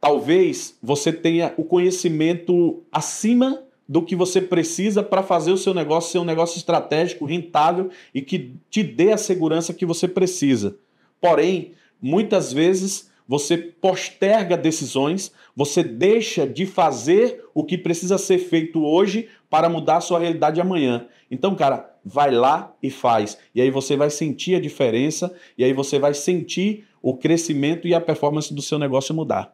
talvez você tenha o conhecimento acima do que você precisa para fazer o seu negócio ser um negócio estratégico, rentável e que te dê a segurança que você precisa. Porém, muitas vezes você posterga decisões, você deixa de fazer o que precisa ser feito hoje para mudar a sua realidade amanhã. Então, cara, vai lá e faz. E aí você vai sentir a diferença, e aí você vai sentir o crescimento e a performance do seu negócio mudar.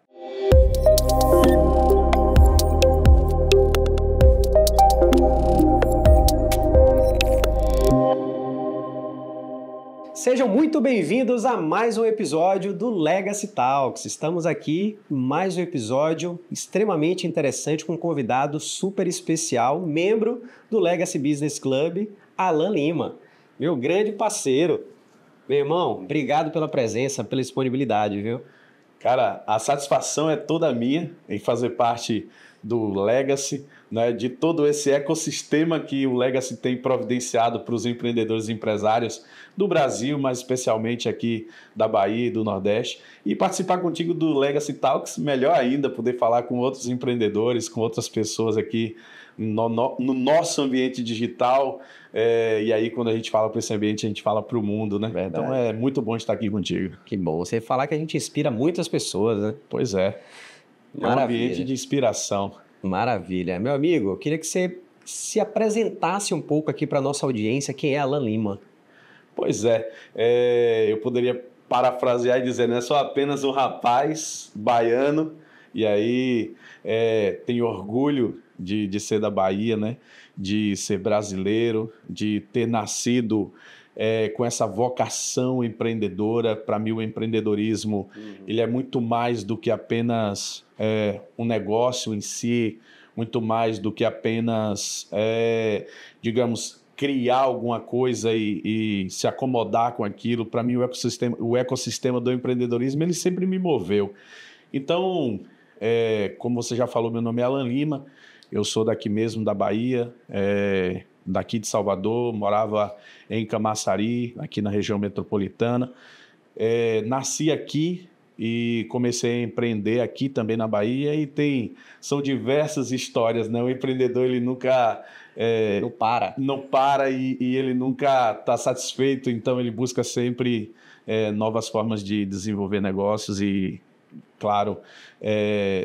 Sejam muito bem-vindos a mais um episódio do Legacy Talks. Estamos aqui em mais um episódio extremamente interessante com um convidado super especial, membro do Legacy Business Club, Alan Lima, meu grande parceiro. Meu irmão, obrigado pela presença, pela disponibilidade, viu? Cara, a satisfação é toda minha em fazer parte do Legacy, né, de todo esse ecossistema que o Legacy tem providenciado para os empreendedores e empresários do Brasil, mas especialmente aqui da Bahia e do Nordeste. E participar contigo do Legacy Talks, melhor ainda, poder falar com outros empreendedores, com outras pessoas aqui no nosso ambiente digital. E aí, quando a gente fala para esse ambiente, a gente fala para o mundo, né? Verdade. Então é muito bom estar aqui contigo. Que bom você falar que a gente inspira muitas pessoas, né? Pois é. É um ambiente de inspiração. Maravilha. Meu amigo, eu queria que você se apresentasse um pouco aqui para a nossa audiência, quem é Alan Lima. Pois é, eu poderia parafrasear e dizer, né? Sou apenas um rapaz baiano, e aí tenho orgulho de ser da Bahia, né? De ser brasileiro, de ter nascido com essa vocação empreendedora. Para mim, o empreendedorismo ele é muito mais do que apenas um negócio em si, muito mais do que apenas, digamos, criar alguma coisa e se acomodar com aquilo. Para mim, o ecossistema do empreendedorismo ele sempre me moveu. Então, como você já falou, meu nome é Alan Lima, eu sou daqui mesmo, da Bahia, daqui de Salvador, morava em Camaçari, aqui na região metropolitana. Nasci aqui e comecei a empreender aqui também na Bahia e são diversas histórias, né? O empreendedor ele nunca não para e ele nunca está satisfeito, então ele busca sempre novas formas de desenvolver negócios e, claro,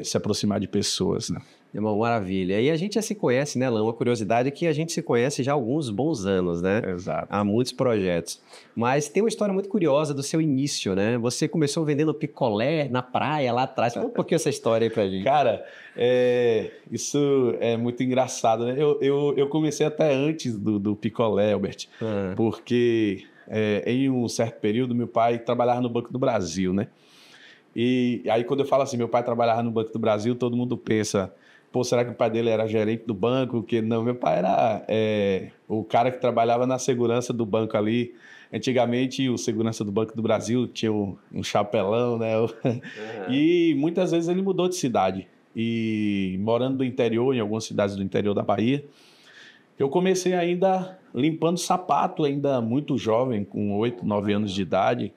se aproximar de pessoas, né? Irmão, maravilha. E a gente já se conhece, né, Alan? Uma curiosidade é que a gente se conhece já há alguns bons anos, né? Exato. Há muitos projetos. Mas tem uma história muito curiosa do seu início, né? Você começou vendendo picolé na praia lá atrás. Conta um pouquinho essa história aí pra gente. Cara, isso é muito engraçado, né? Eu comecei até antes do picolé, Albert, porque em um certo período meu pai trabalhava no Banco do Brasil, né? E aí quando eu falo assim, meu pai trabalhava no Banco do Brasil, todo mundo pensa... Pô, será que o pai dele era gerente do banco? Que não, meu pai era o cara que trabalhava na segurança do banco ali. Antigamente, o segurança do Banco do Brasil tinha um chapelão, né? E muitas vezes ele mudou de cidade. E morando no interior, em algumas cidades do interior da Bahia, eu comecei ainda limpando sapato, ainda muito jovem, com 8, 9 anos de idade,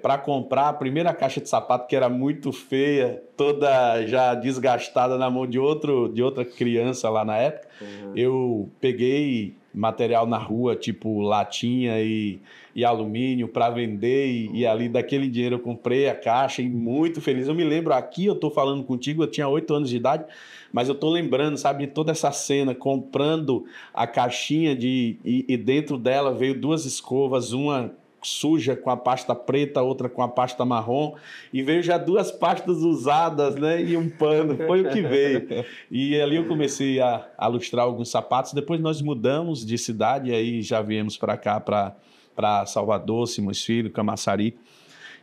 para comprar a primeira caixa de sapato, que era muito feia, toda já desgastada na mão de outra criança lá na época. Eu peguei material na rua, tipo latinha e alumínio, para vender, e ali daquele dinheiro eu comprei a caixa e muito feliz. Eu me lembro, aqui eu estou falando contigo, eu tinha 8 anos de idade, mas eu estou lembrando, sabe, de toda essa cena, comprando a caixinha e dentro dela veio 2 escovas, uma suja com a pasta preta, outra com a pasta marrom, e veio já 2 pastas usadas, né, e um pano, foi o que veio. E ali eu comecei a lustrar alguns sapatos. Depois nós mudamos de cidade, e aí já viemos para cá, para Salvador, Simões Filho, Camaçari.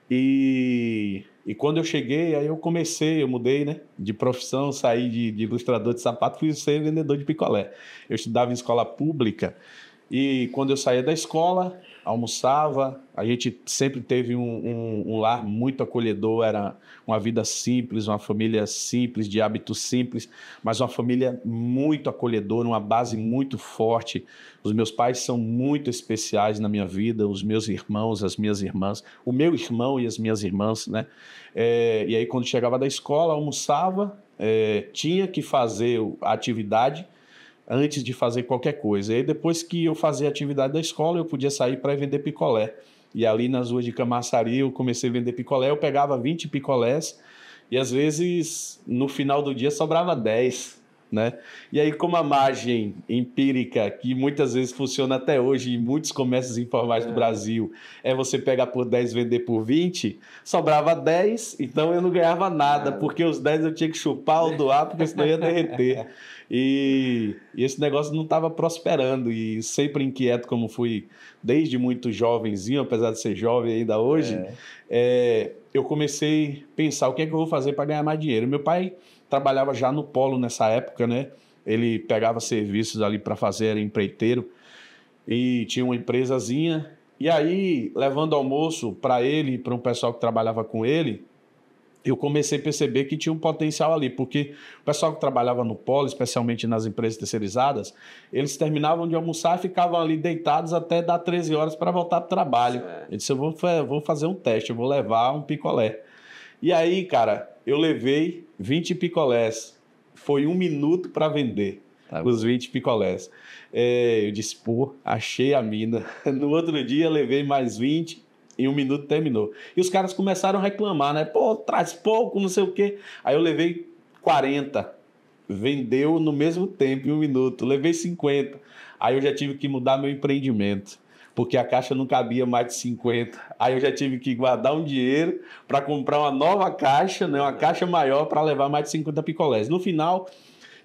E quando eu cheguei, aí eu mudei, né, de profissão, saí de ilustrador de sapato, fui ser vendedor de picolé. Eu estudava em escola pública, e quando eu saía da escola, almoçava, a gente sempre teve um lar muito acolhedor, era uma vida simples, uma família simples, de hábitos simples, mas uma família muito acolhedora, uma base muito forte. Os meus pais são muito especiais na minha vida, os meus irmãos, as minhas irmãs, o meu irmão e as minhas irmãs, né? E aí, quando chegava da escola, almoçava, tinha que fazer a atividade antes de fazer qualquer coisa. E aí, depois que eu fazia a atividade da escola, eu podia sair para vender picolé. E ali nas ruas de Camaçari eu comecei a vender picolé, eu pegava 20 picolés e às vezes no final do dia sobrava 10, né? E aí, como a margem empírica, que muitas vezes funciona até hoje em muitos comércios informais do Brasil, é você pegar por 10 e vender por 20, sobrava 10, então eu não ganhava nada, porque os 10 eu tinha que chupar ou doar, porque senão ia derreter. E esse negócio não estava prosperando, e sempre inquieto como fui desde muito jovenzinho, apesar de ser jovem ainda hoje, eu comecei a pensar o que é que eu vou fazer para ganhar mais dinheiro. Meu pai trabalhava já no Polo nessa época, né? Ele pegava serviços ali para fazer, era empreiteiro, e tinha uma empresazinha. E aí, levando almoço para ele e para um pessoal que trabalhava com ele, eu comecei a perceber que tinha um potencial ali, porque o pessoal que trabalhava no Polo, especialmente nas empresas terceirizadas, eles terminavam de almoçar e ficavam ali deitados até dar 13 horas para voltar para o trabalho. Eu disse, eu vou fazer um teste, eu vou levar um picolé. E aí, cara, eu levei 20 picolés. Foi 1 minuto para vender os 20 picolés. Eu disse, pô, achei a mina. No outro dia, levei mais 20. Em 1 minuto terminou. E os caras começaram a reclamar, né? Pô, traz pouco, não sei o quê. Aí eu levei 40. Vendeu no mesmo tempo, em 1 minuto. Levei 50. Aí eu já tive que mudar meu empreendimento, porque a caixa não cabia mais de 50. Aí eu já tive que guardar um dinheiro para comprar uma nova caixa, né? Uma caixa maior para levar mais de 50 picolés. No final,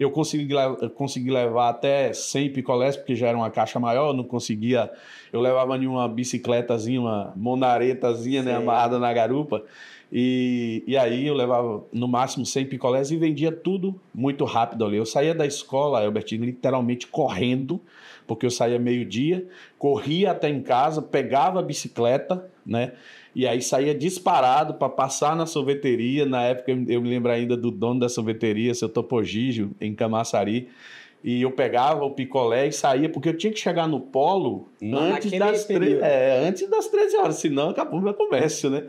eu consegui levar até 100 picolés, porque já era uma caixa maior, não conseguia. Eu levava em uma bicicletazinha, uma monaretazinha, né, amarrada na garupa. E aí eu levava no máximo 100 picolés e vendia tudo muito rápido ali. Eu saía da escola, Albertinho, literalmente correndo, porque eu saía meio-dia, corria até em casa, pegava a bicicleta, né? E aí saía disparado para passar na sorveteria. Na época eu me lembro ainda do dono da sorveteria, seu Topogígio, em Camaçari. E eu pegava o picolé e saía, porque eu tinha que chegar no Polo antes das 13 horas, senão acabou o meu comércio, né?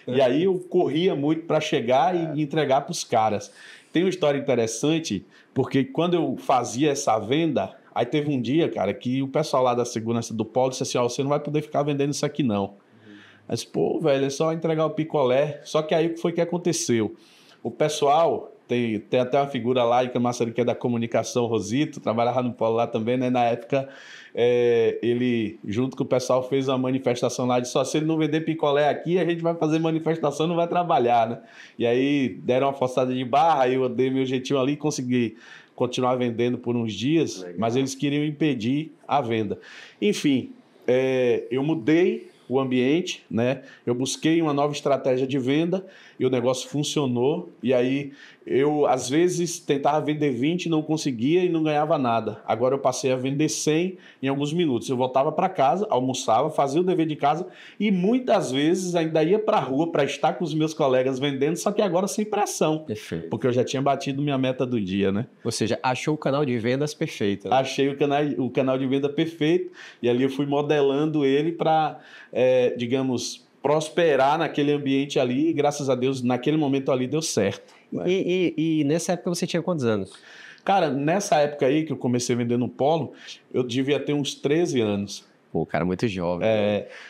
E aí eu corria muito para chegar e entregar para os caras. Tem uma história interessante, porque quando eu fazia essa venda, aí teve um dia, cara, que o pessoal lá da segurança do Polo disse assim, ó, você não vai poder ficar vendendo isso aqui não. Mas, pô, velho, é só entregar o picolé. Só que aí o que foi que aconteceu? O pessoal, tem até uma figura lá em Camaçari que é da comunicação, Rosito, trabalhava no Polo lá também, né? Na época, ele, junto com o pessoal, fez uma manifestação lá de só se ele não vender picolé aqui, a gente vai fazer manifestação, não vai trabalhar, né? E aí deram uma forçada de barra, aí eu dei meu jeitinho ali e consegui continuar vendendo por uns dias. Legal. Mas eles queriam impedir a venda. Enfim, eu mudei o ambiente, né? Eu busquei uma nova estratégia de venda e o negócio funcionou. E aí eu, às vezes, tentava vender 20, não conseguia e não ganhava nada. Agora eu passei a vender 100 em alguns minutos. Eu voltava para casa, almoçava, fazia o dever de casa e muitas vezes ainda ia para a rua para estar com os meus colegas vendendo, só que agora sem pressão. Perfeito. Porque eu já tinha batido minha meta do dia, né? Ou seja, achou o canal de vendas perfeito. Né? Achei o canal de venda perfeito e ali eu fui modelando ele para, digamos, prosperar naquele ambiente ali e graças a Deus naquele momento ali deu certo. Né? E nessa época você tinha quantos anos? Cara, nessa época aí que eu comecei a vender no Polo, eu devia ter uns 13 anos. Pô, cara, muito jovem.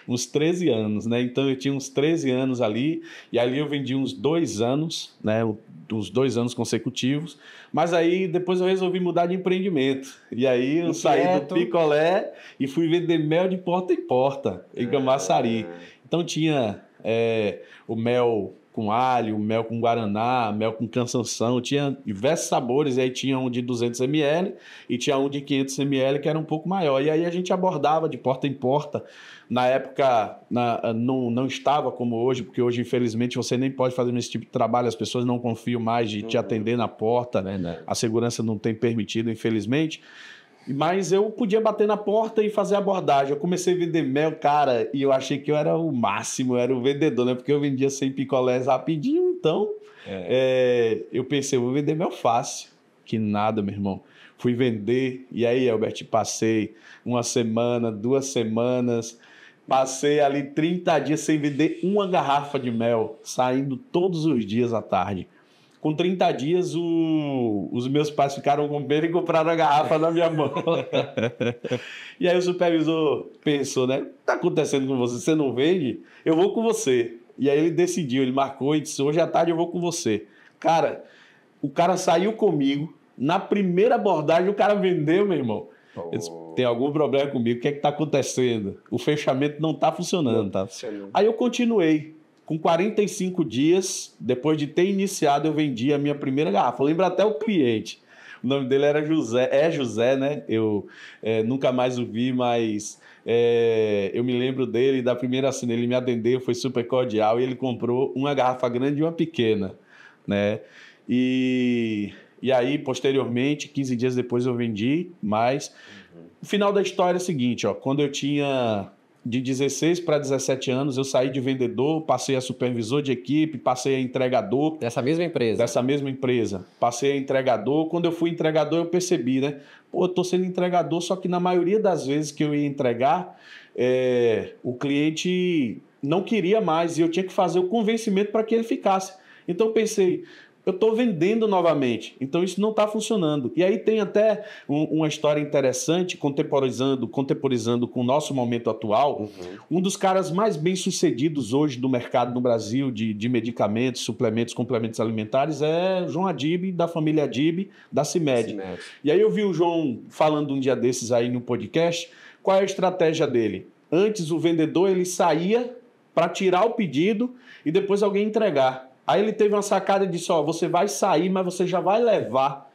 Uns 13 anos, né? Então eu tinha uns 13 anos ali, e ali eu vendi uns 2 anos, né? Uns 2 anos consecutivos. Mas aí depois eu resolvi mudar de empreendimento. E aí eu saí do picolé e fui vender mel de porta em porta, em Camaçari. Então tinha o mel com alho, mel com guaraná, mel com cansanção, tinha diversos sabores, e aí tinha um de 200 ml e tinha um de 500 ml que era um pouco maior, e aí a gente abordava de porta em porta. Na época não estava como hoje, porque hoje infelizmente você nem pode fazer esse tipo de trabalho, as pessoas não confiam mais de te atender na porta, a segurança não tem permitido, infelizmente. Mas eu podia bater na porta e fazer abordagem. Eu comecei a vender mel, cara, e eu achei que eu era o máximo, eu era o vendedor, né? Porque eu vendia 100 picolés rapidinho, então eu pensei, eu vou vender mel fácil. Que nada, meu irmão. Fui vender, e aí, Albert, passei uma semana, 2 semanas, passei ali 30 dias sem vender uma garrafa de mel, saindo todos os dias à tarde. Com 30 dias, os meus pais ficaram com pena e compraram a garrafa na minha mão. E aí o supervisor pensou, né? O que está acontecendo com você? Você não vende? Eu vou com você. E aí ele decidiu, ele marcou e disse, hoje à tarde eu vou com você. Cara, o cara saiu comigo. Na primeira abordagem, o cara vendeu, meu irmão. Eu disse, tem algum problema comigo? O que é que está acontecendo? O fechamento não está funcionando. Não tá funcionando. Aí eu continuei. Com 45 dias, depois de ter iniciado, eu vendi a minha primeira garrafa. Eu lembro até o cliente. O nome dele era José. É José, né? Eu nunca mais o vi, mas eu me lembro dele. Da primeira cena, ele me atendeu, foi super cordial. E ele comprou uma garrafa grande e uma pequena, né? E aí, posteriormente, 15 dias depois, eu vendi. Mas o final da história é o seguinte, ó. Quando eu tinha... De 16 para 17 anos, eu saí de vendedor, passei a supervisor de equipe, passei a entregador. Dessa mesma empresa? Dessa mesma empresa. Passei a entregador. Quando eu fui entregador, eu percebi, né? Pô, eu tô sendo entregador, só que na maioria das vezes que eu ia entregar, o cliente não queria mais e eu tinha que fazer o convencimento para que ele ficasse. Então eu pensei... Eu estou vendendo novamente, então isso não está funcionando. E aí tem até uma história interessante, contemporizando com o nosso momento atual. Um dos caras mais bem-sucedidos hoje do mercado no Brasil de medicamentos, suplementos, complementos alimentares é João Adib, da família Adib, da CIMED. E aí eu vi o João falando um dia desses aí no podcast, qual é a estratégia dele? Antes o vendedor ele saía para tirar o pedido e depois alguém entregar. Aí ele teve uma sacada e disse, ó, você vai sair, mas você já vai levar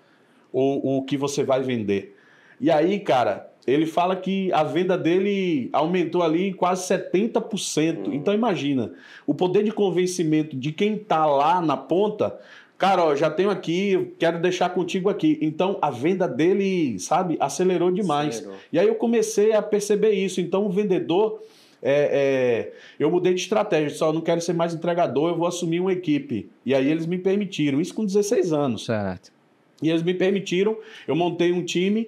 o que você vai vender. E aí, cara, ele fala que a venda dele aumentou ali quase 70%. Então imagina, o poder de convencimento de quem tá lá na ponta, cara, ó, já tenho aqui, eu quero deixar contigo aqui. Então a venda dele, sabe, acelerou demais. E aí eu comecei a perceber isso. Então o vendedor... eu mudei de estratégia, só não quero ser mais entregador, eu vou assumir uma equipe. E aí eles me permitiram, isso com 16 anos. Certo. E eles me permitiram, eu montei um time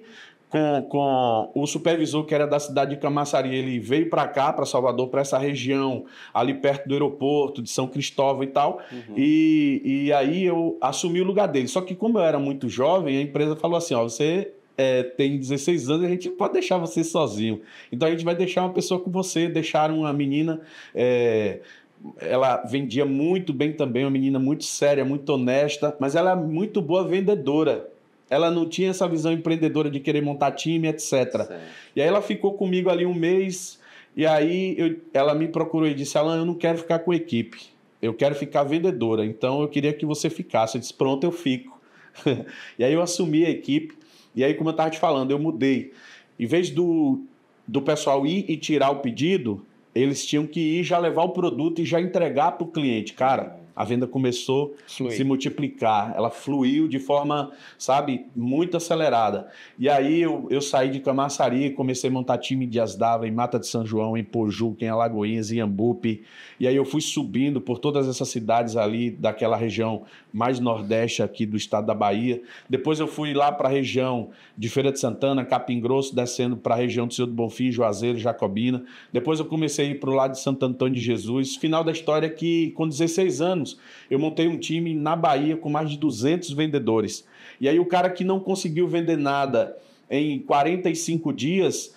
com o supervisor que era da cidade de Camaçari, ele veio para cá, para Salvador, para essa região, ali perto do aeroporto de São Cristóvão e tal, e aí eu assumi o lugar dele. Só que como eu era muito jovem, a empresa falou assim, ó, você... tem 16 anos, a gente não pode deixar você sozinho. Então a gente vai deixar uma pessoa com você. Deixaram uma menina, ela vendia muito bem também, uma menina muito séria, muito honesta, mas ela é muito boa vendedora. Ela não tinha essa visão empreendedora de querer montar time, etc. Certo. E aí ela ficou comigo ali um mês, e aí ela me procurou e disse, Alan, eu não quero ficar com equipe, eu quero ficar vendedora, então eu queria que você ficasse. Eu disse, pronto, eu fico. E aí eu assumi a equipe. E aí, como eu estava te falando, eu mudei. Em vez do pessoal ir e tirar o pedido, eles tinham que ir já levar o produto e já entregar para o cliente. Cara, a venda começou a se multiplicar. Ela fluiu de forma, sabe, muito acelerada. E aí eu saí de Camaçari, comecei a montar time em Dias D'Ávila, em Mata de São João, em Pojuca, em Alagoinhas, em Iambupe. E aí eu fui subindo por todas essas cidades ali daquela região mais nordeste aqui do estado da Bahia. Depois eu fui lá para a região de Feira de Santana, Capim Grosso, descendo para a região do Senhor do Bonfim, Juazeiro, Jacobina. Depois eu comecei a ir para o lado de Santo Antônio de Jesus. Final da história é que, com 16 anos, eu montei um time na Bahia com mais de 200 vendedores. E aí o cara que não conseguiu vender nada em 45 dias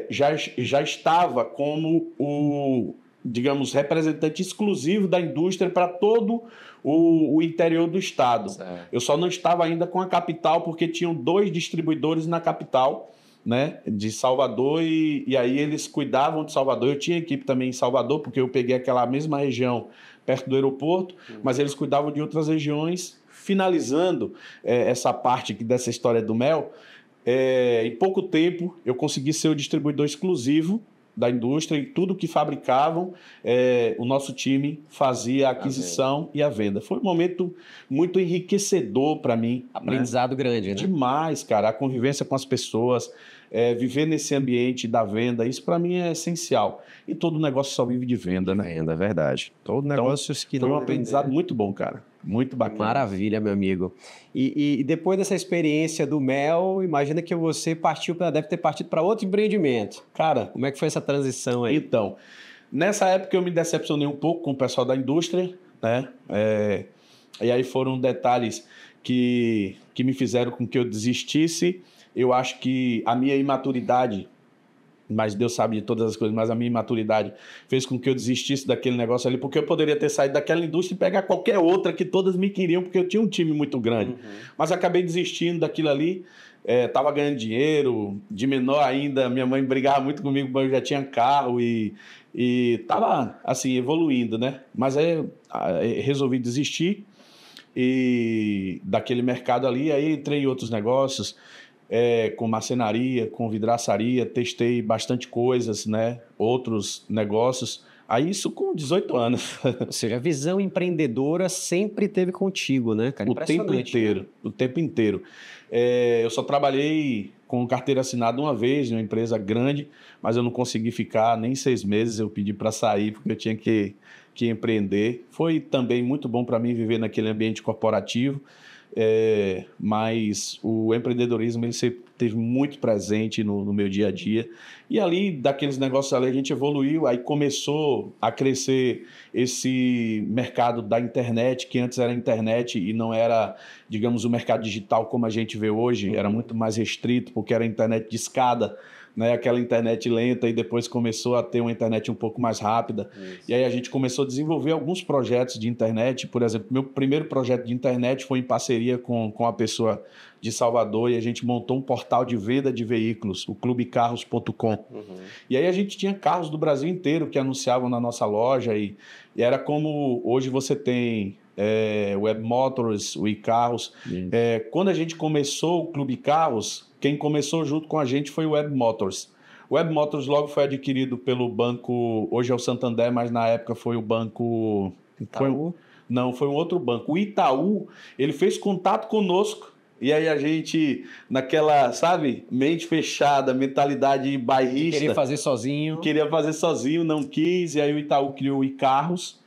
já estava como o, digamos, representante exclusivo da indústria para todo o interior do estado. Certo. Eu só não estava ainda com a capital porque tinham 2 distribuidores na capital, né, de Salvador, e aí eles cuidavam de Salvador. Eu tinha equipe também em Salvador, porque eu peguei aquela mesma região perto do aeroporto, mas eles cuidavam de outras regiões. Finalizando essa parte aqui dessa história do mel, em pouco tempo eu consegui ser o distribuidor exclusivo da indústria e tudo que fabricavam, o nosso time fazia a aquisição e a venda. Foi um momento muito enriquecedor para mim. Aprendizado grande, né? Demais, cara. A convivência com as pessoas, viver nesse ambiente da venda, isso para mim é essencial. E todo negócio só vive de venda, né? Venda, é verdade. Todo negócio que não... Foi um aprendizado muito bom, cara. Muito bacana. Maravilha, meu amigo. E depois dessa experiência do mel, imagina que você deve ter partido para outro empreendimento. Cara, como é que foi essa transição aí? Então, nessa época eu me decepcionei um pouco com o pessoal da indústria, né? E aí foram detalhes que me fizeram com que eu desistisse. Eu acho que a minha imaturidade, mas Deus sabe de todas as coisas, mas a minha imaturidade fez com que eu desistisse daquele negócio ali, porque eu poderia ter saído daquela indústria e pegar qualquer outra que todas me queriam, porque eu tinha um time muito grande. Mas acabei desistindo daquilo ali, estava ganhando dinheiro, de menor ainda, minha mãe brigava muito comigo, porque eu já tinha carro e estava assim, evoluindo, né? Mas aí resolvi desistir daquele mercado ali, aí entrei em outros negócios, com marcenaria, com vidraçaria, testei bastante coisas, né? Outros negócios. Aí isso com 18 anos. Ou seja, a visão empreendedora sempre teve contigo, né, cara? O tempo inteiro, o tempo inteiro. Eu só trabalhei com carteira assinada uma vez, em uma empresa grande, mas eu não consegui ficar nem 6 meses, eu pedi para sair porque eu tinha que empreender. Foi também muito bom para mim viver naquele ambiente corporativo. Mas o empreendedorismo ele sempre esteve muito presente no meu dia a dia, e ali daqueles negócios ali a gente evoluiu, aí começou a crescer esse mercado da internet, que antes era internet e não era, digamos, o mercado digital como a gente vê hoje, era muito mais restrito porque era internet de escada, né? Aquela internet lenta, e depois começou a ter uma internet um pouco mais rápida. E aí a gente começou a desenvolver alguns projetos de internet. Por exemplo, meu primeiro projeto de internet foi em parceria com a pessoa de Salvador, e a gente montou um portal de venda de veículos, o clubecarros.com. E aí a gente tinha carros do Brasil inteiro que anunciavam na nossa loja, e era como hoje você tem Web Motors, o iCarros. Quando a gente começou o Clube Carros, quem começou junto com a gente foi o Web Motors. O Web Motors logo foi adquirido pelo banco, hoje é o Santander, mas na época foi o banco... Itaú? Não, foi um outro banco. O Itaú, ele fez contato conosco, e aí a gente, naquela, sabe, mente fechada, mentalidade bairrista... Queria fazer sozinho, não quis, e aí o Itaú criou o iCarros,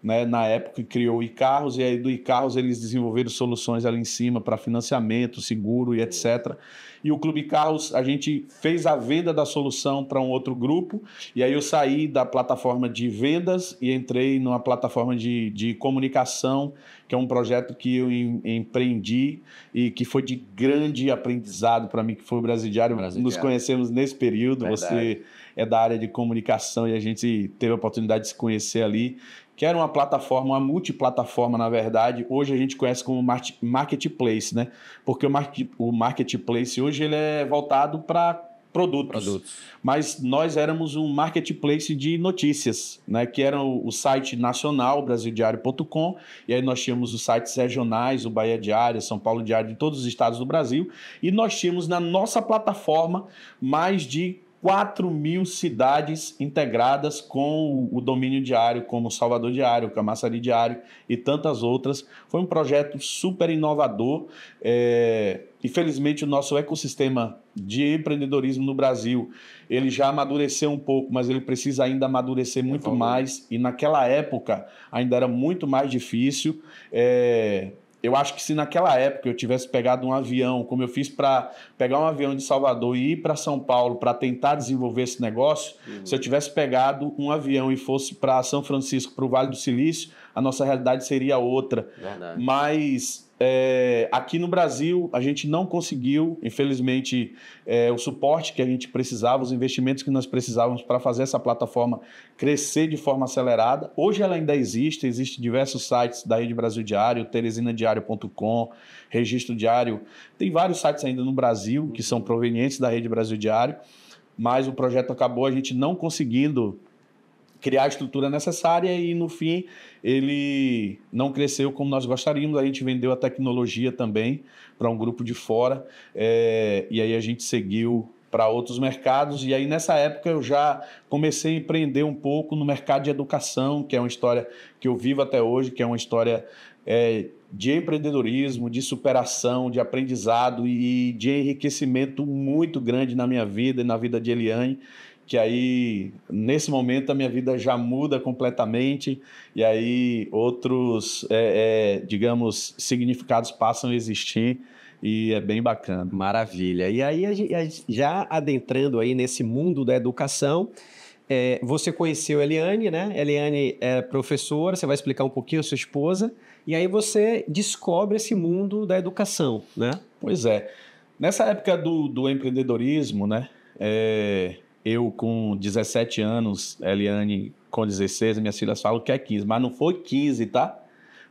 né? Na época criou o iCarros, e aí do iCarros eles desenvolveram soluções ali em cima para financiamento, seguro e etc. E o Clube Carros, a gente fez a venda da solução para um outro grupo, e aí eu saí da plataforma de vendas e entrei numa plataforma de comunicação, que é um projeto que eu empreendi e que foi de grande aprendizado para mim, que foi o Brasidiário. Nos conhecemos nesse período. Verdade. Você é da área de comunicação e a gente teve a oportunidade de se conhecer ali, que era uma plataforma, uma multiplataforma, na verdade. Hoje a gente conhece como marketplace, né? Porque o marketplace hoje ele é voltado para produtos. Mas nós éramos um marketplace de notícias, né? Que era o site nacional, brasilidiario.com, e aí nós tínhamos os sites regionais, o Bahia Diário, São Paulo Diário, de todos os estados do Brasil, e nós tínhamos na nossa plataforma mais de 4.000 cidades integradas com o domínio diário, como Salvador Diário, Camaçari Diário e tantas outras. Foi um projeto super inovador. Infelizmente, o nosso ecossistema de empreendedorismo no Brasil, ele já amadureceu um pouco, mas ele precisa ainda amadurecer muito mais. E naquela época ainda era muito mais difícil. Eu acho que se naquela época eu tivesse pegado um avião, como eu fiz para pegar um avião de Salvador e ir para São Paulo para tentar desenvolver esse negócio, se eu tivesse pegado um avião e fosse para São Francisco, para o Vale do Silício, a nossa realidade seria outra. Verdade. Mas aqui no Brasil a gente não conseguiu, infelizmente, o suporte que a gente precisava, os investimentos que nós precisávamos para fazer essa plataforma crescer de forma acelerada. Hoje ela ainda existem diversos sites da Rede Brasil Diário, teresinadiario.com, Registro Diário. Tem vários sites ainda no Brasil que são provenientes da Rede Brasil Diário, mas o projeto acabou a gente não conseguindo criar a estrutura necessária e, no fim, ele não cresceu como nós gostaríamos. A gente vendeu a tecnologia também para um grupo de fora, e aí a gente seguiu para outros mercados. E aí, nessa época, eu já comecei a empreender um pouco no mercado de educação, que é uma história que eu vivo até hoje, que é uma história de empreendedorismo, de superação, de aprendizado e de enriquecimento muito grande na minha vida e na vida de Eliane, que aí, nesse momento, a minha vida já muda completamente e aí outros, digamos, significados passam a existir e é bem bacana. Maravilha. E aí, já adentrando aí nesse mundo da educação, você conheceu a Eliane, né? Eliane é professora, você vai explicar um pouquinho a sua esposa, e aí você descobre esse mundo da educação, né? Pois é. Nessa época do empreendedorismo, né? Eu com 17 anos, Eliane com 16, minhas filhas falam que é 15, mas não foi 15, tá?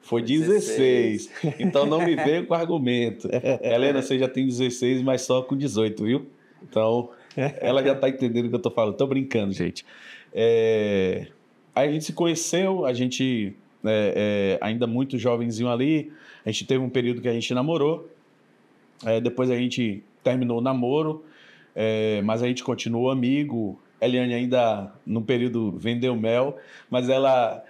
Foi 16. Então não me veio com argumento. Helena, você já tem 16, mas só com 18, viu? Então, ela já está entendendo o que eu estou falando. Estou brincando, gente. Aí a gente se conheceu, a gente ainda muito jovenzinho ali, a gente teve um período que a gente namorou, depois a gente terminou o namoro, mas a gente continuou amigo. Eliane ainda, num período, vendeu mel, mas ela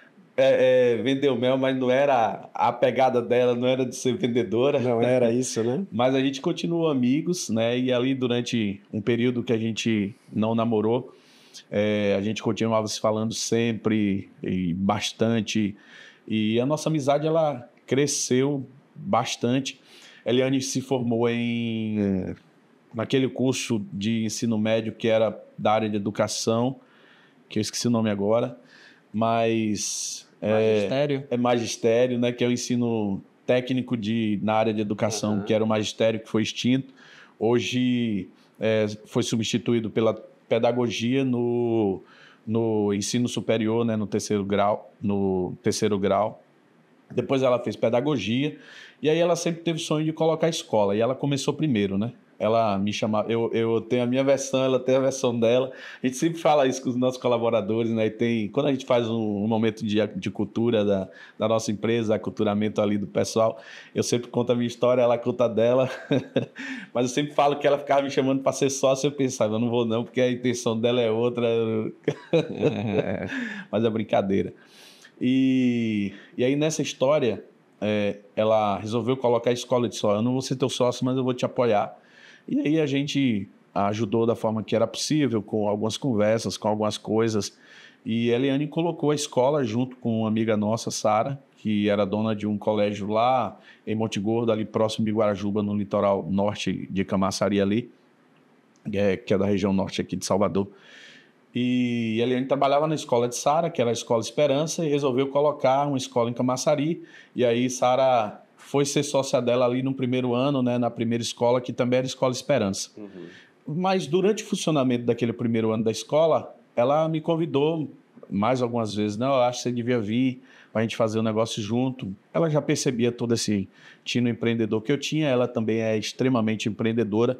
vendeu mel, mas não era a pegada dela, não era de ser vendedora. Não era isso, né? Mas a gente continuou amigos, né? E ali, durante um período que a gente não namorou, a gente continuava se falando sempre e bastante. E a nossa amizade, ela cresceu bastante. Eliane se formou naquele curso de ensino médio que era da área de educação, que eu esqueci o nome agora, mas... Magistério? Magistério, né? Que é o ensino técnico na área de educação, que era o magistério, que foi extinto. Hoje foi substituído pela pedagogia no ensino superior, né? No terceiro grau. Depois ela fez pedagogia, e aí ela sempre teve o sonho de colocar escola, e ela começou primeiro, né? Ela me chamava, eu tenho a minha versão, ela tem a versão dela. A gente sempre fala isso com os nossos colaboradores, né? E quando a gente faz um momento de cultura da nossa empresa, aculturamento ali do pessoal, eu sempre conto a minha história, ela conta a dela. Mas eu sempre falo que ela ficava me chamando para ser sócio, eu pensava, eu não vou não, porque a intenção dela é outra. Mas é brincadeira. E aí, nessa história, ela resolveu colocar a escola de só. Eu não vou ser teu sócio, mas eu vou te apoiar. E aí a gente ajudou da forma que era possível, com algumas conversas, com algumas coisas. E a Eliane colocou a escola junto com uma amiga nossa, Sara, que era dona de um colégio lá em Monte Gordo, ali próximo de Guarajuba, no litoral norte de Camaçari ali, que é da região norte aqui de Salvador. E a Eliane trabalhava na escola de Sara, que era a Escola Esperança, e resolveu colocar uma escola em Camaçari. E aí Sara foi ser sócia dela ali no primeiro ano, né, na primeira escola, que também era a Escola Esperança. Uhum. Mas durante o funcionamento daquele primeiro ano da escola, ela me convidou mais algumas vezes. Não, eu acho que você devia vir para a gente fazer um negócio junto. Ela já percebia todo esse tino empreendedor que eu tinha, ela também é extremamente empreendedora.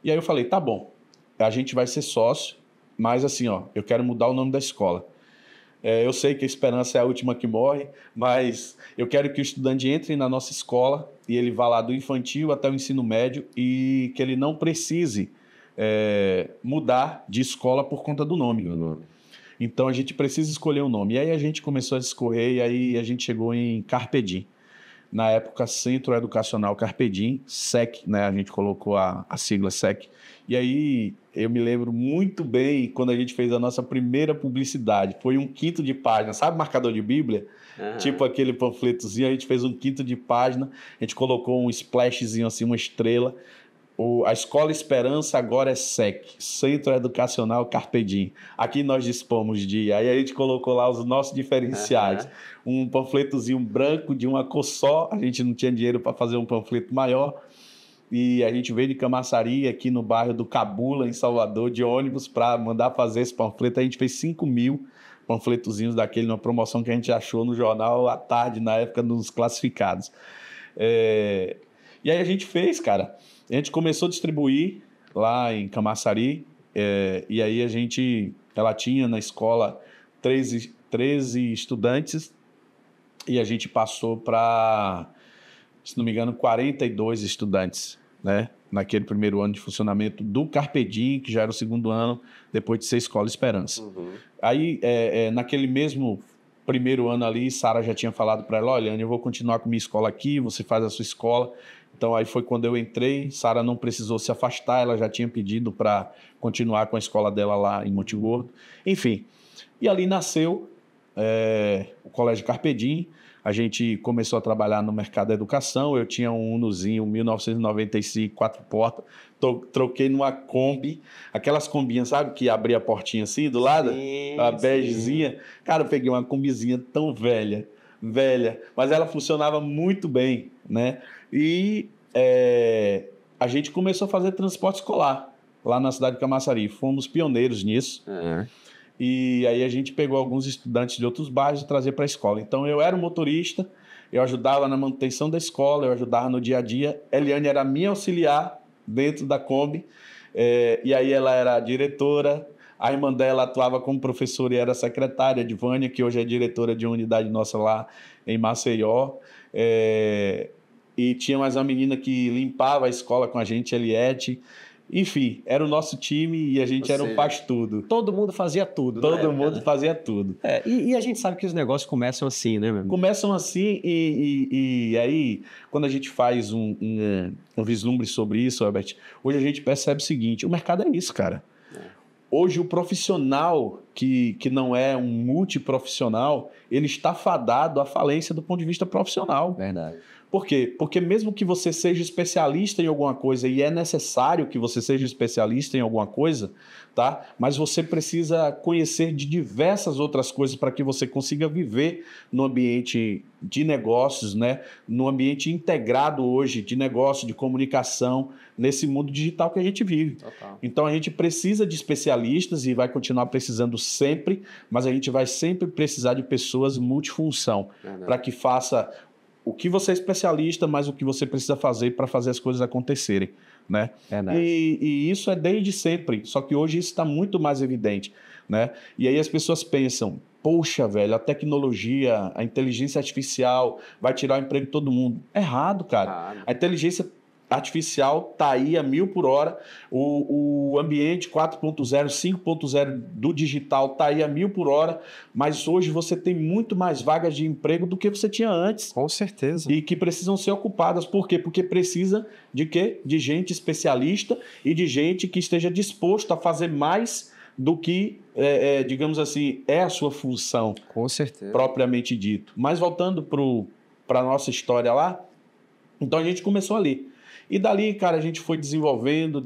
E aí eu falei, tá bom, a gente vai ser sócio, mas assim, eu quero mudar o nome da escola. Eu sei que a esperança é a última que morre, mas eu quero que o estudante entre na nossa escola e ele vá lá do infantil até o ensino médio e que ele não precise mudar de escola por conta do nome. Então a gente precisa escolher um nome. E aí a gente começou a escorrer e aí a gente chegou em Carpe Diem. Na época, Centro Educacional Carpe Diem, SEC, né? A gente colocou a sigla SEC. E aí eu me lembro muito bem quando a gente fez a nossa primeira publicidade. Foi 1/5 de página, sabe marcador de Bíblia? Uhum. Tipo aquele panfletozinho, a gente fez 1/5 de página, a gente colocou um splashzinho assim, uma estrela. A Escola Esperança agora é SEC, Centro Educacional Carpe Diem. Aqui nós dispomos de... Aí a gente colocou lá os nossos diferenciais. Uhum. Um panfletozinho branco de uma cor só, a gente não tinha dinheiro para fazer um panfleto maior. E a gente veio de Camaçari, aqui no bairro do Cabula, em Salvador, de ônibus para mandar fazer esse panfleto. A gente fez 5.000 panfletozinhos daquele, numa promoção que a gente achou no jornal à tarde, na época dos classificados. E aí a gente fez, cara. A gente começou a distribuir lá em Camaçari, e aí ela tinha na escola 13 estudantes, e a gente passou para, se não me engano, 42 estudantes. né? Naquele primeiro ano de funcionamento do Carpe Diem, que já era o segundo ano, depois de ser Escola Esperança. Aí, naquele mesmo primeiro ano ali, Sara já tinha falado para ela, olha, eu vou continuar com minha escola aqui, você faz a sua escola. Então, aí foi quando eu entrei, Sara não precisou se afastar, ela já tinha pedido para continuar com a escola dela lá em Monte Gordo. Enfim, e ali nasceu o Colégio Carpe Diem. A gente começou a trabalhar no mercado da educação. Eu tinha um Unozinho 1995, 4 portas. Troquei numa Kombi, aquelas combinhas, sabe, que abria a portinha assim do lado? Sim, a begezinha. Cara, eu peguei uma combizinha tão velha, mas ela funcionava muito bem, né? E a gente começou a fazer transporte escolar lá na cidade de Camaçari. Fomos pioneiros nisso. E aí a gente pegou alguns estudantes de outros bairros e trazia para a escola. Então eu era o motorista, eu ajudava na manutenção da escola, eu ajudava no dia a dia. Eliane era minha auxiliar dentro da Kombi, e aí ela era a diretora. A irmã dela atuava como professora e era secretária, de Vânia, que hoje é diretora de uma unidade nossa lá em Maceió. E tinha mais uma menina que limpava a escola com a gente, Eliette. Enfim, era o nosso time e a gente era um faz-tudo. Todo mundo fazia tudo. Todo mundo fazia tudo. E a gente sabe que os negócios começam assim, né, meu amigo? Começam assim e aí, quando a gente faz um vislumbre sobre isso, Herbert, hoje a gente percebe o seguinte, o mercado é isso, cara. Hoje o profissional que não é um multiprofissional, ele está fadado à falência do ponto de vista profissional. Verdade. Por quê? Porque mesmo que você seja especialista em alguma coisa, e é necessário que você seja especialista em alguma coisa, tá? Mas você precisa conhecer de diversas outras coisas para que você consiga viver no ambiente de negócios, né? No ambiente integrado hoje de negócio, de comunicação, nesse mundo digital que a gente vive. Total. Então a gente precisa de especialistas e vai continuar precisando sempre, mas a gente vai sempre precisar de pessoas multifunção, para que faça o que você é especialista, mas o que você precisa fazer para fazer as coisas acontecerem, né? E isso é desde sempre, só que hoje isso está muito mais evidente, né? E aí as pessoas pensam, poxa, velho, a tecnologia, a inteligência artificial vai tirar o emprego de todo mundo. Errado, cara. A inteligência artificial está aí a 1000 por hora, o ambiente 4.0, 5.0 do digital está aí a 1000 por hora, mas hoje você tem muito mais vagas de emprego do que você tinha antes. Com certeza. E que precisam ser ocupadas. Por quê? Porque precisa de quê? De gente especialista e de gente que esteja disposto a fazer mais do que, digamos assim, é a sua função. Com certeza. Propriamente dito. Mas voltando para a nossa história lá, então a gente começou ali. E dali, cara, a gente foi desenvolvendo.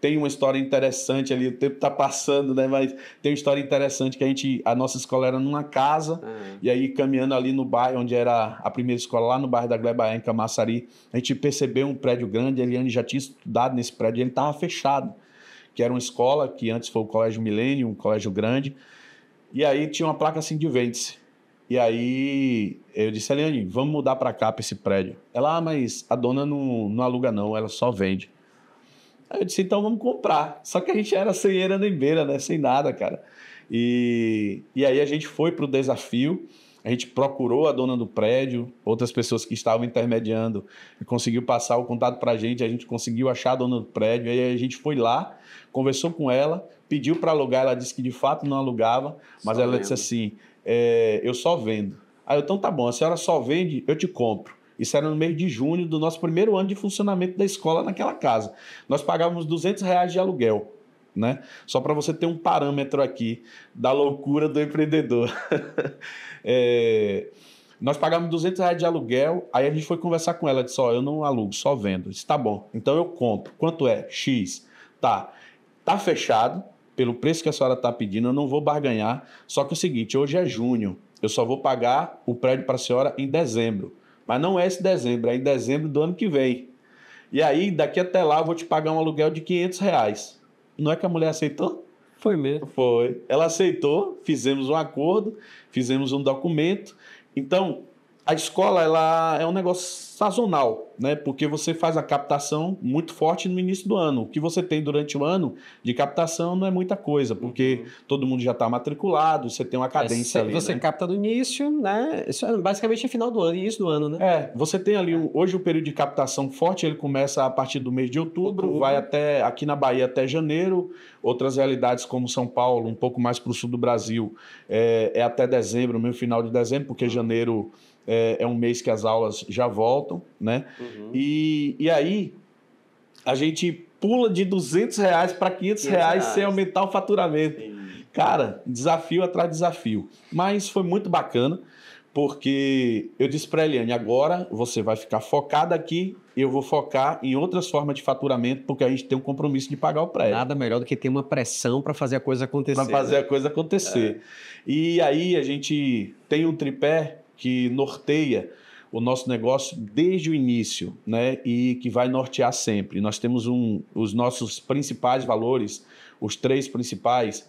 Tem uma história interessante ali, o tempo tá passando, né? Mas tem uma história interessante que a nossa escola era numa casa, e aí caminhando ali no bairro, onde era a primeira escola, lá no bairro da Glebaiá, em Camaçari, a gente percebeu um prédio grande, a Eliane já tinha estudado nesse prédio, e ele estava fechado, que era uma escola que antes foi o Colégio Milênio, um colégio grande, e aí tinha uma placa assim de vende-se. E aí eu disse, Eliane, vamos mudar para cá, para esse prédio. Ela, mas a dona não aluga não, ela só vende. Aí eu disse, então vamos comprar. Só que a gente era sem eira nem beira, né? Sem nada, cara. E aí a gente foi para o desafio, a gente procurou a dona do prédio, outras pessoas que estavam intermediando, e conseguiu passar o contato para a gente conseguiu achar a dona do prédio, aí a gente foi lá, conversou com ela, pediu para alugar, ela disse que de fato não alugava, mas ela disse assim, eu só vendo. Aí eu, então tá bom, a senhora só vende, eu te compro. Isso era no mês de junho do nosso primeiro ano de funcionamento da escola naquela casa. Nós pagávamos R$200 de aluguel, né? Só para você ter um parâmetro aqui da loucura do empreendedor. Nós pagávamos R$200 de aluguel, aí a gente foi conversar com ela, disse, eu não alugo, só vendo. Eu disse, tá bom, então eu compro. Quanto é? X. Tá fechado, pelo preço que a senhora está pedindo, eu não vou barganhar. Só que é o seguinte, hoje é junho, eu só vou pagar o prédio para a senhora em dezembro. Mas não é esse dezembro, é em dezembro do ano que vem. E aí, daqui até lá, eu vou te pagar um aluguel de R$500. Não é que a mulher aceitou? Foi mesmo. Foi. Ela aceitou, fizemos um acordo, fizemos um documento. Então, A escola, ela é um negócio sazonal, né? Porque você faz a captação muito forte no início do ano. O que você tem durante o ano de captação não é muita coisa, porque todo mundo já está matriculado, você tem uma cadência ali, você né? capta no início, né? Isso é basicamente final do ano, início do ano, né? Você tem ali, hoje o período de captação forte, ele começa a partir do mês de outubro, vai até, aqui na Bahia até janeiro, outras realidades como São Paulo, um pouco mais para o sul do Brasil, é até dezembro, meio final de dezembro, porque janeiro é um mês que as aulas já voltam, né? E aí a gente pula de R$200 para R$500 sem aumentar o faturamento. Cara, desafio atrás de desafio. Mas foi muito bacana, porque eu disse para a Eliane, agora você vai ficar focada aqui, eu vou focar em outras formas de faturamento, porque a gente tem um compromisso de pagar o prédio. Nada melhor do que ter uma pressão para fazer a coisa acontecer. Para fazer a coisa acontecer. E aí a gente tem um tripé que norteia o nosso negócio desde o início, né? E que vai nortear sempre. Nós temos os nossos principais valores, os 3 principais,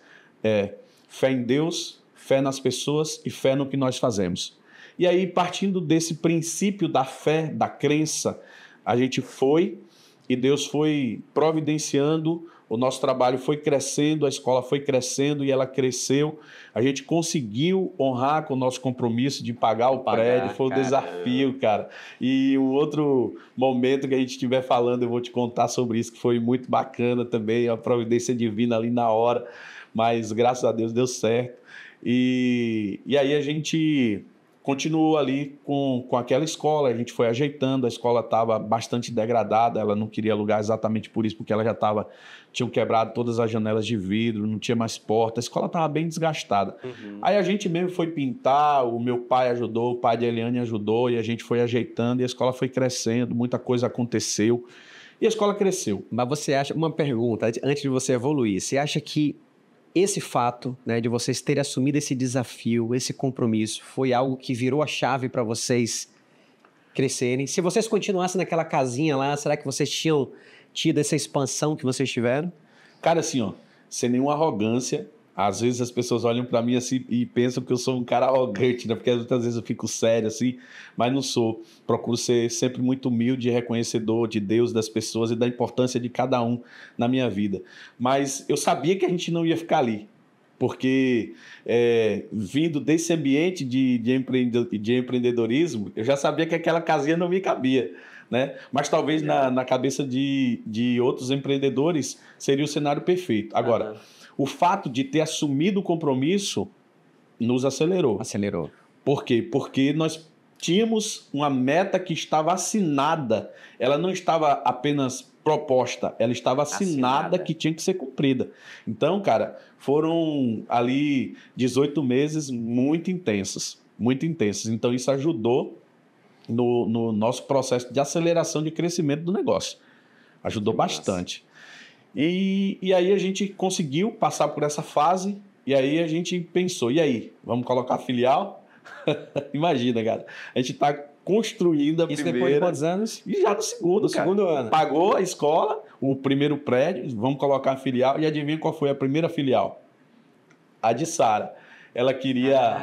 fé em Deus, fé nas pessoas e fé no que nós fazemos. E aí, partindo desse princípio da fé, da crença, a gente foi e Deus foi providenciando, o nosso trabalho foi crescendo, a escola foi crescendo e ela cresceu. A gente conseguiu honrar com o nosso compromisso de pagar o prédio, foi um desafio, cara. E um outro momento que a gente estiver falando, eu vou te contar sobre isso, que foi muito bacana também, a providência divina ali na hora, mas graças a Deus deu certo. E aí a gente continuou ali com aquela escola, a gente foi ajeitando, a escola estava bastante degradada, ela não queria alugar exatamente por isso, porque ela tinham quebrado todas as janelas de vidro, não tinha mais porta, a escola estava bem desgastada. Aí a gente mesmo foi pintar, o meu pai ajudou, o pai de Eliane ajudou, e a gente foi ajeitando, e a escola foi crescendo, muita coisa aconteceu, e a escola cresceu. Mas você acha, uma pergunta, antes de você evoluir, você acha que esse fato, né, de vocês terem assumido esse desafio, esse compromisso, foi algo que virou a chave para vocês crescerem? Se vocês continuassem naquela casinha lá, será que vocês tinham tido essa expansão que vocês tiveram? Cara, assim, ó, sem nenhuma arrogância, às vezes as pessoas olham para mim assim e pensam que eu sou um cara arrogante, né? Porque muitas vezes eu fico sério assim, mas não sou. Procuro ser sempre muito humilde e reconhecedor de Deus, das pessoas e da importância de cada um na minha vida. Mas eu sabia que a gente não ia ficar ali, porque vindo desse ambiente de empreendedorismo, eu já sabia que aquela casinha não me cabia, né? Mas talvez na cabeça de outros empreendedores seria o cenário perfeito. Agora, o fato de ter assumido o compromisso nos acelerou. Acelerou. Por quê? Porque nós tínhamos uma meta que estava assinada. Ela não estava apenas proposta, ela estava assinada que tinha que ser cumprida. Então, cara, foram ali 18 meses muito intensos, muito intensos. Então, isso ajudou no nosso processo de aceleração de crescimento do negócio. Ajudou bastante. E aí a gente conseguiu passar por essa fase, e aí a gente pensou, e aí, vamos colocar filial? Imagina, cara, a gente está construindo a Isso primeira... depois de quantos anos? E já no segundo ano. Pagou a escola, o primeiro prédio, vamos colocar a filial, e adivinha qual foi a primeira filial? A de Sara. Ela queria,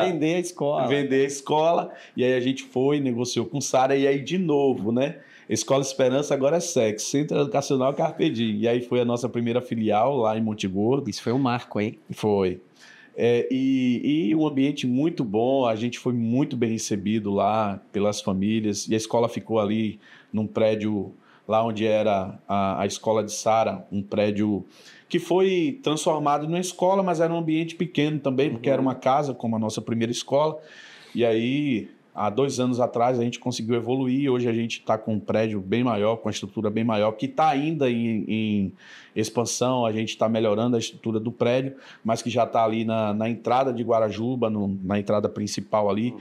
vender a escola. Vender a escola, e aí a gente foi, negociou com Sara, e aí de novo, né? Escola Esperança agora é SEX, Centro Educacional Carpe Diem. E aí foi a nossa primeira filial lá em Monte Gordo. Isso foi um marco, hein? Foi. E um ambiente muito bom, a gente foi muito bem recebido lá pelas famílias. E a escola ficou ali num prédio, lá onde era a escola de Sara, um prédio que foi transformado numa escola, mas era um ambiente pequeno também, porque era uma casa, como a nossa primeira escola. E aí... Há 2 anos atrás a gente conseguiu evoluir, hoje a gente está com um prédio bem maior, com uma estrutura bem maior, que está ainda em expansão, a gente está melhorando a estrutura do prédio, mas que já está ali na entrada de Guarajuba, na entrada principal ali,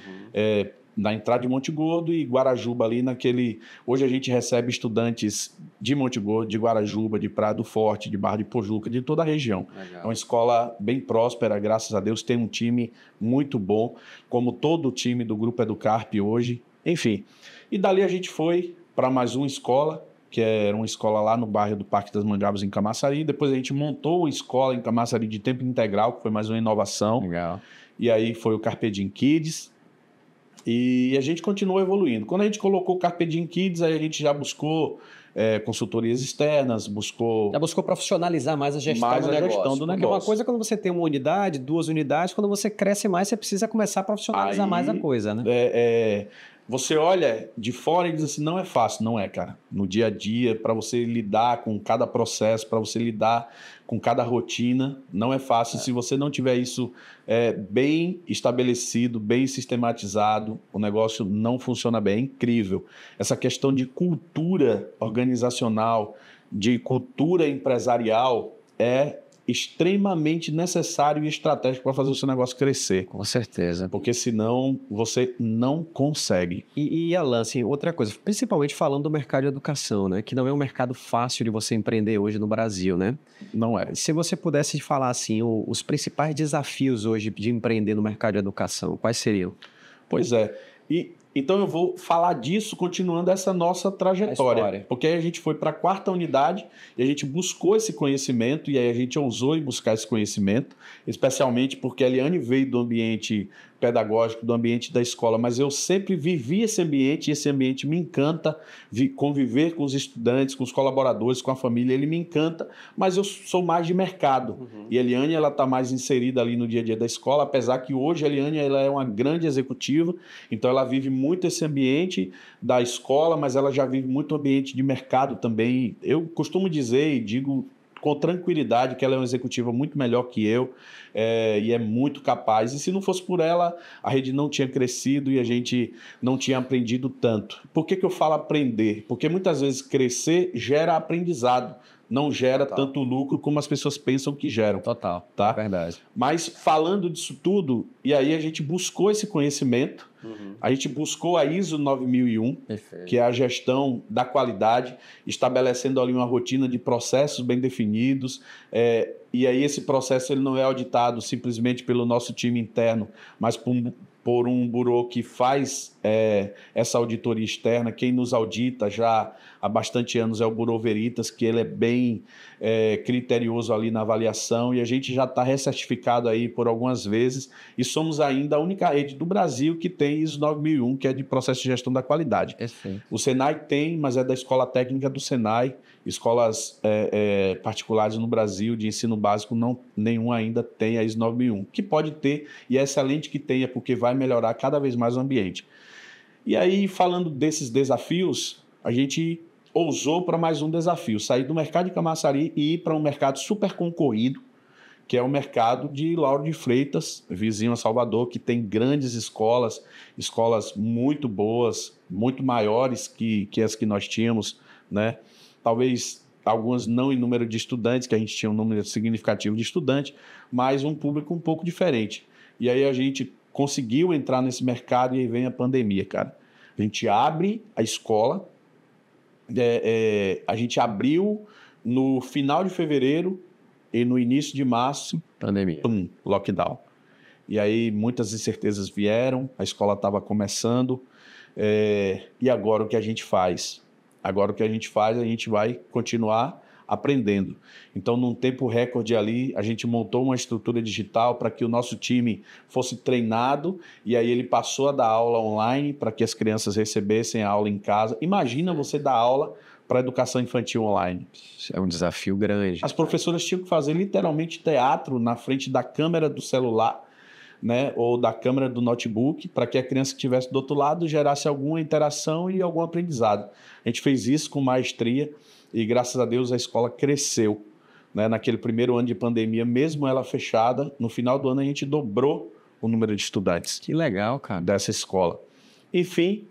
na entrada de Monte Gordo e Guarajuba ali naquele... Hoje a gente recebe estudantes de Monte Gordo, de Guarajuba, de Praia do Forte, de Barra de Pojuca, de toda a região. Legal. É uma escola bem próspera, graças a Deus, tem um time muito bom, como todo o time do Grupo Educarpe hoje, enfim. E dali a gente foi para mais uma escola, que era uma escola lá no bairro do Parque das Mangabas, em Camaçari. Depois a gente montou uma escola em Camaçari de tempo integral, que foi mais uma inovação. Legal. E aí foi o Carpe Diem Kids. E a gente continuou evoluindo. Quando a gente colocou o Carpe Diem Kids, aí a gente já buscou consultorias externas, Já buscou profissionalizar mais a gestão do negócio. Porque uma coisa é quando você tem uma unidade, 2 unidades, quando você cresce mais, você precisa começar a profissionalizar mais a coisa, né? Você olha de fora e diz assim, não é fácil. Não é, cara. No dia a dia, para você lidar com cada processo, para você lidar com cada rotina, não é fácil. Se você não tiver isso bem estabelecido, bem sistematizado, o negócio não funciona bem. É incrível. Essa questão de cultura organizacional, de cultura empresarial é extremamente necessário e estratégico para fazer o seu negócio crescer. Com certeza. Porque senão você não consegue. E Alan, assim, outra coisa, principalmente falando do mercado de educação, né? Que não é um mercado fácil de você empreender hoje no Brasil, né? Não é. Se você pudesse falar assim, os principais desafios hoje de empreender no mercado de educação, quais seriam? Pois é. Então eu vou falar disso continuando essa nossa trajetória. Porque aí a gente foi para a 4ª unidade e a gente buscou esse conhecimento e aí a gente ousou em buscar esse conhecimento, especialmente porque a Eliane veio do ambiente pedagógico, do ambiente da escola, mas eu sempre vivi esse ambiente e esse ambiente me encanta, conviver com os estudantes, com os colaboradores, com a família, ele me encanta, mas eu sou mais de mercado. E a Eliane, ela está mais inserida ali no dia a dia da escola, apesar que hoje a Eliane, ela é uma grande executiva, então ela vive muito esse ambiente da escola, mas ela já vive muito o ambiente de mercado também. Eu costumo dizer e digo com tranquilidade que ela é uma executiva muito melhor que eu e é muito capaz. E se não fosse por ela, a rede não tinha crescido e a gente não tinha aprendido tanto. Por que eu falo aprender? Porque muitas vezes crescer gera aprendizado, não gera tanto lucro como as pessoas pensam que geram. Total, tá? Verdade. Mas falando disso tudo, e aí a gente buscou esse conhecimento, a gente buscou a ISO 9001, que é a gestão da qualidade, estabelecendo ali uma rotina de processos bem definidos, e aí esse processo ele não é auditado simplesmente pelo nosso time interno, mas por um burô que faz essa auditoria externa. Quem nos audita já há bastante anos é o Burô Veritas, que ele é bem criterioso ali na avaliação, e a gente já está recertificado aí por algumas vezes, e somos ainda a única rede do Brasil que tem ISO 9001, que é de processo de gestão da qualidade. O Senai tem, mas é da Escola Técnica do Senai. Escolas particulares no Brasil de ensino básico, nenhum ainda tem a ISO 9001, que pode ter, e é excelente que tenha, porque vai melhorar cada vez mais o ambiente. E aí, falando desses desafios, a gente ousou para mais um desafio, sair do mercado de Camaçari e ir para um mercado super concorrido, que é o mercado de Lauro de Freitas, vizinho a Salvador, que tem grandes escolas muito boas, muito maiores que as que nós tínhamos, né? Talvez algumas não em número de estudantes, que a gente tinha um número significativo de estudantes, mas um público um pouco diferente. E aí a gente conseguiu entrar nesse mercado e aí vem a pandemia, cara. A gente abre a escola, a gente abriu no final de fevereiro e no início de março, pandemia, lockdown. E aí muitas incertezas vieram, a escola estava começando, e agora o que a gente faz? Agora o que a gente faz, a gente vai continuar aprendendo. Então, num tempo recorde ali, a gente montou uma estrutura digital para que o nosso time fosse treinado, e aí ele passou a dar aula online para que as crianças recebessem a aula em casa. Imagina você dar aula para a educação infantil online. É um desafio grande. As professoras tinham que fazer literalmente teatro na frente da câmera do celular, né, ou da câmera do notebook, para que a criança que estivesse do outro lado gerasse alguma interação e algum aprendizado. A gente fez isso com maestria e, graças a Deus, a escola cresceu. Né? Naquele primeiro ano de pandemia, mesmo ela fechada, no final do ano a gente dobrou o número de estudantes. Que legal, cara. Dessa escola. Enfim,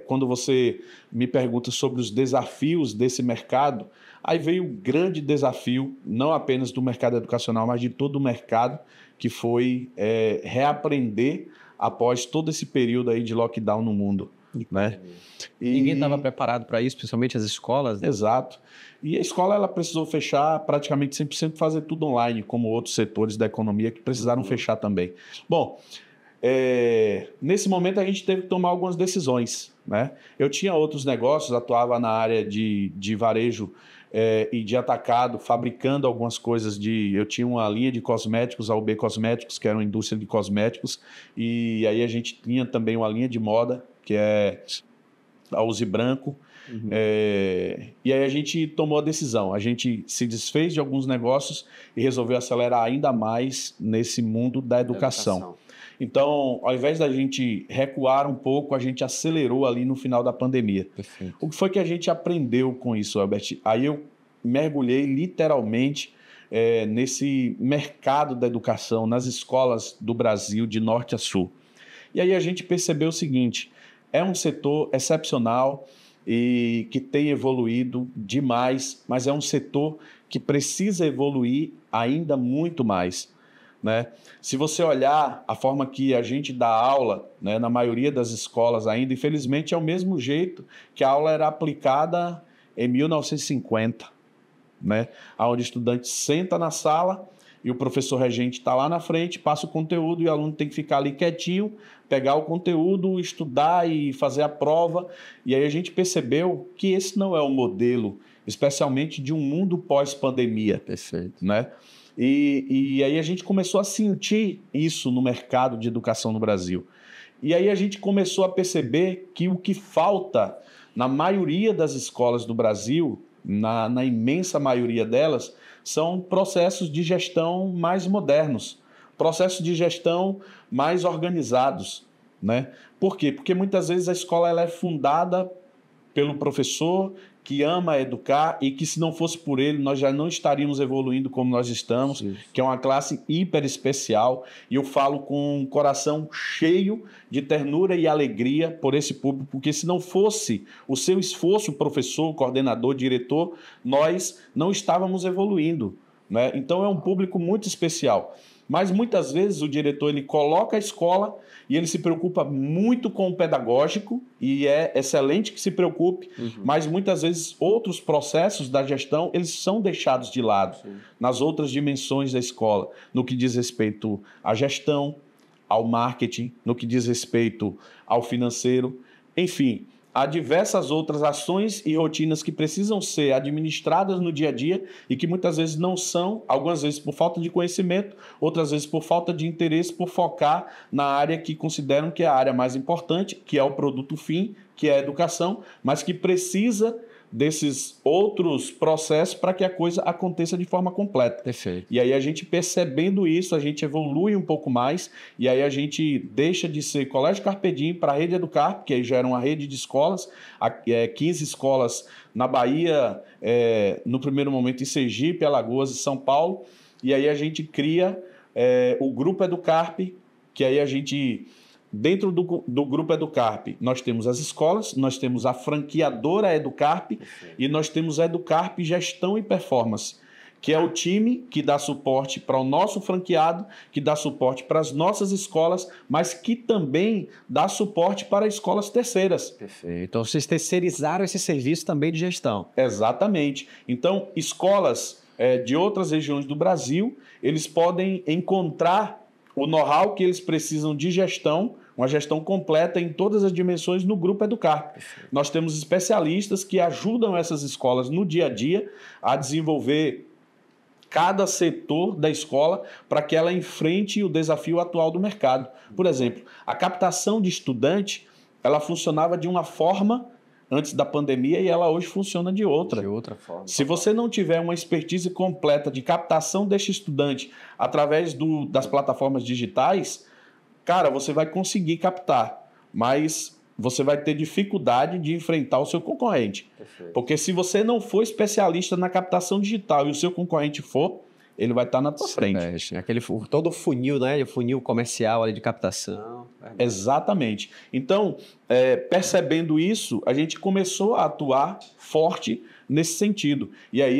quando você me pergunta sobre os desafios desse mercado, aí veio o grande desafio, não apenas do mercado educacional, mas de todo o mercado, que foi reaprender após todo esse período aí de lockdown no mundo. Né? Ninguém estava preparado para isso, principalmente as escolas. Né? Exato. E a escola ela precisou fechar praticamente 100%, fazer tudo online, como outros setores da economia que precisaram fechar também. Bom, nesse momento a gente teve que tomar algumas decisões, né? Eu tinha outros negócios, atuava na área de varejo e de atacado, fabricando algumas coisas eu tinha uma linha de cosméticos, a UB Cosméticos, que era uma indústria de cosméticos, e aí a gente tinha também uma linha de moda, que é a Uzi Branco. Uhum. E aí a gente tomou a decisão, a gente se desfez de alguns negócios e resolveu acelerar ainda mais nesse mundo da educação. Então, ao invés da gente recuar um pouco, a gente acelerou ali no final da pandemia. Perfeito. O que foi que a gente aprendeu com isso, Albert? Aí eu mergulhei literalmente nesse mercado da educação, nas escolas do Brasil, de norte a sul. E aí a gente percebeu o seguinte, é um setor excepcional e que tem evoluído demais, mas é um setor que precisa evoluir ainda muito mais. Né? Se você olhar a forma que a gente dá aula, né, na maioria das escolas ainda, infelizmente é o mesmo jeito que a aula era aplicada em 1950, né? Onde o estudante senta na sala e o professor regente está lá na frente, passa o conteúdo e o aluno tem que ficar ali quietinho, pegar o conteúdo, estudar e fazer a prova. E aí a gente percebeu que esse não é o modelo, especialmente de um mundo pós-pandemia. Perfeito. Né? E aí a gente começou a sentir isso no mercado de educação no Brasil. E aí a gente começou a perceber que o que falta na maioria das escolas do Brasil, na imensa maioria delas, são processos de gestão mais modernos, processos de gestão mais organizados. Né? Por quê? Porque muitas vezes a escola ela é fundada pelo professor que ama educar e que se não fosse por ele nós já não estaríamos evoluindo como nós estamos, sim, que é uma classe hiper especial, e eu falo com um coração cheio de ternura e alegria por esse público, porque se não fosse o seu esforço, professor, coordenador, diretor, nós não estávamos evoluindo. Né? Então é um público muito especial. Mas muitas vezes o diretor ele coloca a escola e ele se preocupa muito com o pedagógico, e é excelente que se preocupe, mas muitas vezes outros processos da gestão eles são deixados de lado, sim, nas outras dimensões da escola, no que diz respeito à gestão, ao marketing, no que diz respeito ao financeiro, enfim. Há diversas outras ações e rotinas que precisam ser administradas no dia a dia e que muitas vezes não são, algumas vezes por falta de conhecimento, outras vezes por falta de interesse, por focar na área que consideram que é a área mais importante, que é o produto fim, que é a educação, mas que precisa desses outros processos para que a coisa aconteça de forma completa. Perfeito. E aí a gente percebendo isso, a gente evolui um pouco mais e aí a gente deixa de ser Colégio Carpedim para a Rede Educar, que aí já era uma rede de escolas, 15 escolas na Bahia, no primeiro momento em Sergipe, Alagoas e São Paulo, e aí a gente cria o Grupo Educarp, que aí a gente... Dentro do Grupo Educarp, nós temos as escolas, nós temos a franqueadora Educarp e nós temos a Educarp Gestão e Performance, que é o time que dá suporte para o nosso franqueado, que dá suporte para as nossas escolas, mas que também dá suporte para escolas terceiras. Perfeito. Então, vocês terceirizaram esse serviço também de gestão. Exatamente. Então, escolas de outras regiões do Brasil, eles podem encontrar o know-how que eles precisam de gestão, uma gestão completa em todas as dimensões no Grupo Educar. Perfeito. Nós temos especialistas que ajudam essas escolas no dia a dia a desenvolver cada setor da escola para que ela enfrente o desafio atual do mercado. Por exemplo, a captação de estudante, ela funcionava de uma forma antes da pandemia e ela hoje funciona de outra. De outra forma. Se você não tiver uma expertise completa de captação deste estudante através das plataformas digitais, cara, você vai conseguir captar, mas você vai ter dificuldade de enfrentar o seu concorrente. Perfeito. Porque se você não for especialista na captação digital e o seu concorrente for, ele vai estar na tua frente. Todo o funil, né? O funil comercial ali de captação. Exatamente. Então, percebendo isso, a gente começou a atuar forte nesse sentido. E aí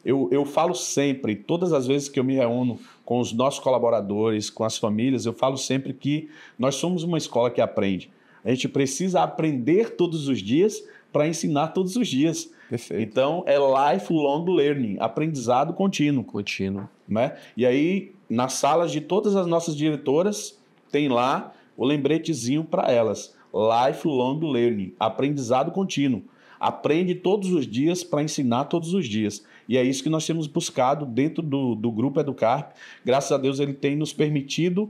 eu falo sempre, todas as vezes que eu me reúno com os nossos colaboradores, com as famílias, eu falo sempre que nós somos uma escola que aprende. A gente precisa aprender todos os dias para ensinar todos os dias. Perfeito. Então, é lifelong learning, aprendizado contínuo. Contínuo. Né? E aí, nas salas de todas as nossas diretoras, tem lá o lembretezinho para elas. Lifelong Learning, aprendizado contínuo. Aprende todos os dias para ensinar todos os dias. E é isso que nós temos buscado dentro do Grupo Educarp. Graças a Deus, ele tem nos permitido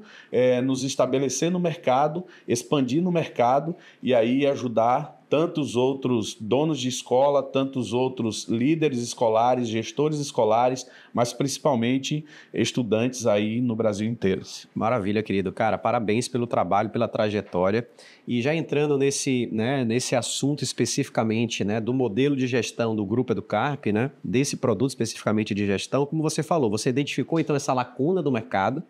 nos estabelecer no mercado, expandir no mercado e aí ajudar tantos outros donos de escola, tantos outros líderes escolares, gestores escolares, mas principalmente estudantes aí no Brasil inteiro. Maravilha, querido. Cara, parabéns pelo trabalho, pela trajetória. E já entrando nesse assunto especificamente, né, do modelo de gestão do Grupo Educarp, né, desse produto especificamente de gestão, como você falou, você identificou então essa lacuna do mercado,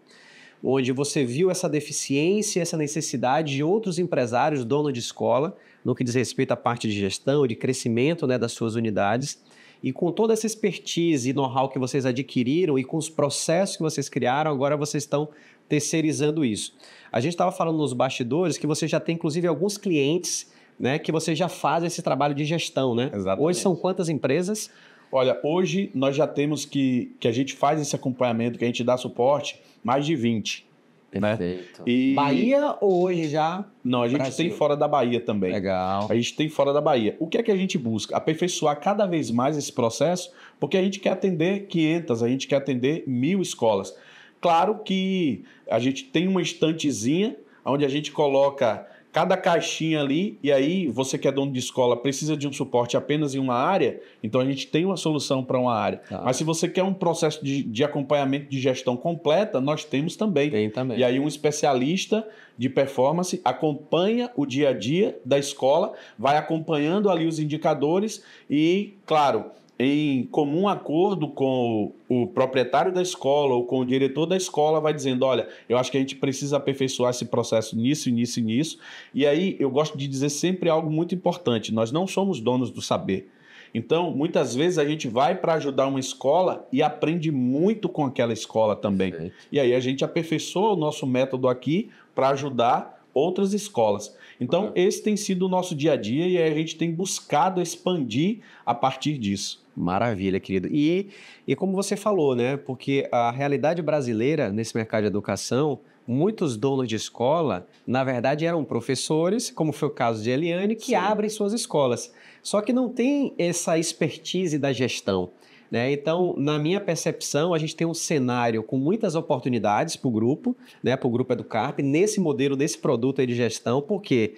onde você viu essa deficiência, essa necessidade de outros empresários, donos de escola, no que diz respeito à parte de gestão, de crescimento, né, das suas unidades. E com toda essa expertise e know-how que vocês adquiriram e com os processos que vocês criaram, agora vocês estão terceirizando isso. A gente estava falando nos bastidores que você já tem, inclusive, alguns clientes, né, que você já faz esse trabalho de gestão, né? Exatamente. Hoje são quantas empresas? Olha, hoje nós já temos que a gente faz esse acompanhamento, que a gente dá suporte, mais de 20. Perfeito. Né? E... Bahia ou hoje já? Não, a gente Brasil? tem fora da Bahia também. Legal. A gente tem fora da Bahia. O que é que a gente busca? Aperfeiçoar cada vez mais esse processo, porque a gente quer atender 500, a gente quer atender 1.000 escolas. Claro que a gente tem uma estantezinha onde a gente coloca cada caixinha ali, e aí você que é dono de escola precisa de um suporte apenas em uma área, então a gente tem uma solução para uma área. Tá. Mas se você quer um processo de acompanhamento de gestão completa, nós temos também. Tem também. E aí um especialista de performance acompanha o dia a dia da escola, vai acompanhando ali os indicadores e, claro, em comum acordo com o proprietário da escola ou com o diretor da escola, vai dizendo, olha, eu acho que a gente precisa aperfeiçoar esse processo nisso, nisso e nisso. E aí eu gosto de dizer sempre algo muito importante, nós não somos donos do saber. Então, muitas vezes a gente vai para ajudar uma escola e aprende muito com aquela escola também. Perfeito. E aí a gente aperfeiçoa o nosso método aqui para ajudar outras escolas. Então, esse tem sido o nosso dia a dia e a gente tem buscado expandir a partir disso. Maravilha, querido. E como você falou, né? Porque a realidade brasileira nesse mercado de educação, muitos donos de escola, na verdade, eram professores, como foi o caso de Eliane, que abrem suas escolas. Só que não tem essa expertise da gestão. Né? Então, na minha percepção, a gente tem um cenário com muitas oportunidades para o grupo, né? Para o Grupo Educarp, nesse modelo, desse produto aí de gestão, porque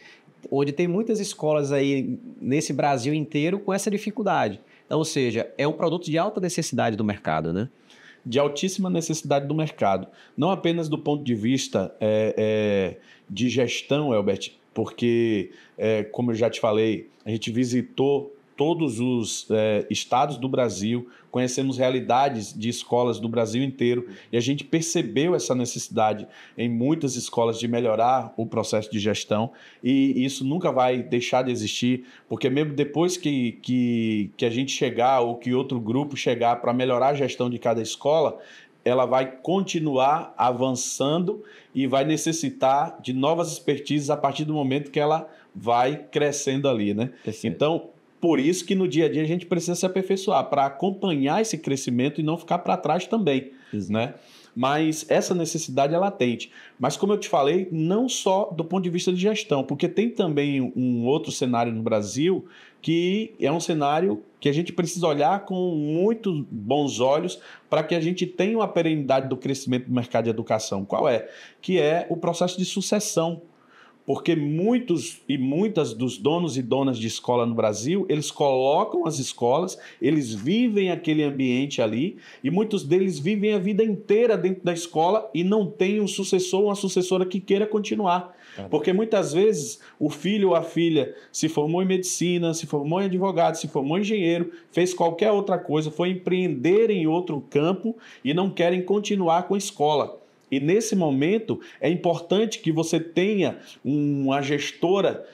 onde tem muitas escolas aí nesse Brasil inteiro com essa dificuldade. Então, ou seja, é um produto de alta necessidade do mercado, né? De altíssima necessidade do mercado. Não apenas do ponto de vista de gestão, Elbert, porque, como eu já te falei, a gente visitou todos os estados do Brasil, conhecemos realidades de escolas do Brasil inteiro e a gente percebeu essa necessidade em muitas escolas de melhorar o processo de gestão e isso nunca vai deixar de existir, porque mesmo depois que a gente chegar ou que outro grupo chegar para melhorar a gestão de cada escola, ela vai continuar avançando e vai necessitar de novas expertises a partir do momento que ela vai crescendo ali, né? Então, por isso que no dia a dia a gente precisa se aperfeiçoar para acompanhar esse crescimento e não ficar para trás também, né? Mas essa necessidade é latente. Mas como eu te falei, não só do ponto de vista de gestão, porque tem também um outro cenário no Brasil que é um cenário que a gente precisa olhar com muito bons olhos para que a gente tenha uma perenidade do crescimento do mercado de educação. Qual é? Que é o processo de sucessão. Porque muitos e muitas dos donos e donas de escola no Brasil, eles colocam as escolas, eles vivem aquele ambiente ali e muitos deles vivem a vida inteira dentro da escola e não tem um sucessor ou uma sucessora que queira continuar. Porque muitas vezes o filho ou a filha se formou em medicina, se formou em advogado, se formou em engenheiro, fez qualquer outra coisa, foi empreender em outro campo e não querem continuar com a escola. E nesse momento é importante que você tenha uma gestora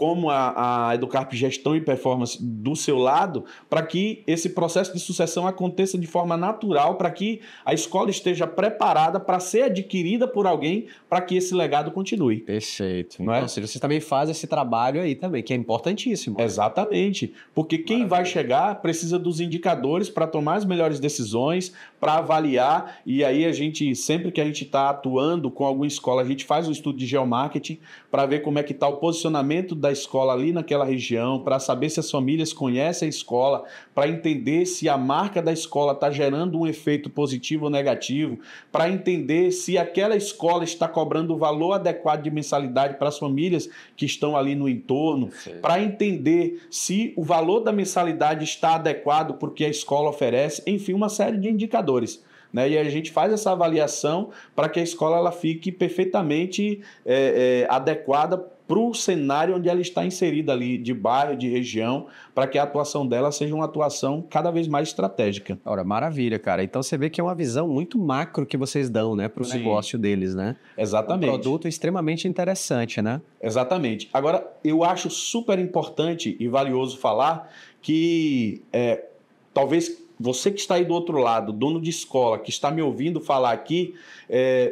como a Educarp Gestão e Performance do seu lado, para que esse processo de sucessão aconteça de forma natural, para que a escola esteja preparada para ser adquirida por alguém, para que esse legado continue. Perfeito. Não é? Ou seja, você também faz esse trabalho aí também, que é importantíssimo. Exatamente, porque quem vai chegar precisa dos indicadores para tomar as melhores decisões, para avaliar, e aí a gente, sempre que a gente está atuando com alguma escola, a gente faz um estudo de geomarketing para ver como é que está o posicionamento da escola ali naquela região, para saber se as famílias conhecem a escola, para entender se a marca da escola está gerando um efeito positivo ou negativo, para entender se aquela escola está cobrando o valor adequado de mensalidade para as famílias que estão ali no entorno, para entender se o valor da mensalidade está adequado porque a escola oferece, enfim, uma série de indicadores. Né? E a gente faz essa avaliação para que a escola ela fique perfeitamente adequada para o cenário onde ela está inserida ali, de bairro, de região, para que a atuação dela seja uma atuação cada vez mais estratégica. Ora, maravilha, cara. Então você vê que é uma visão muito macro que vocês dão, né, para o negócio deles, né? Exatamente. Um produto extremamente interessante, né? Exatamente. Agora, eu acho super importante e valioso falar que talvez você que está aí do outro lado, dono de escola, que está me ouvindo falar aqui,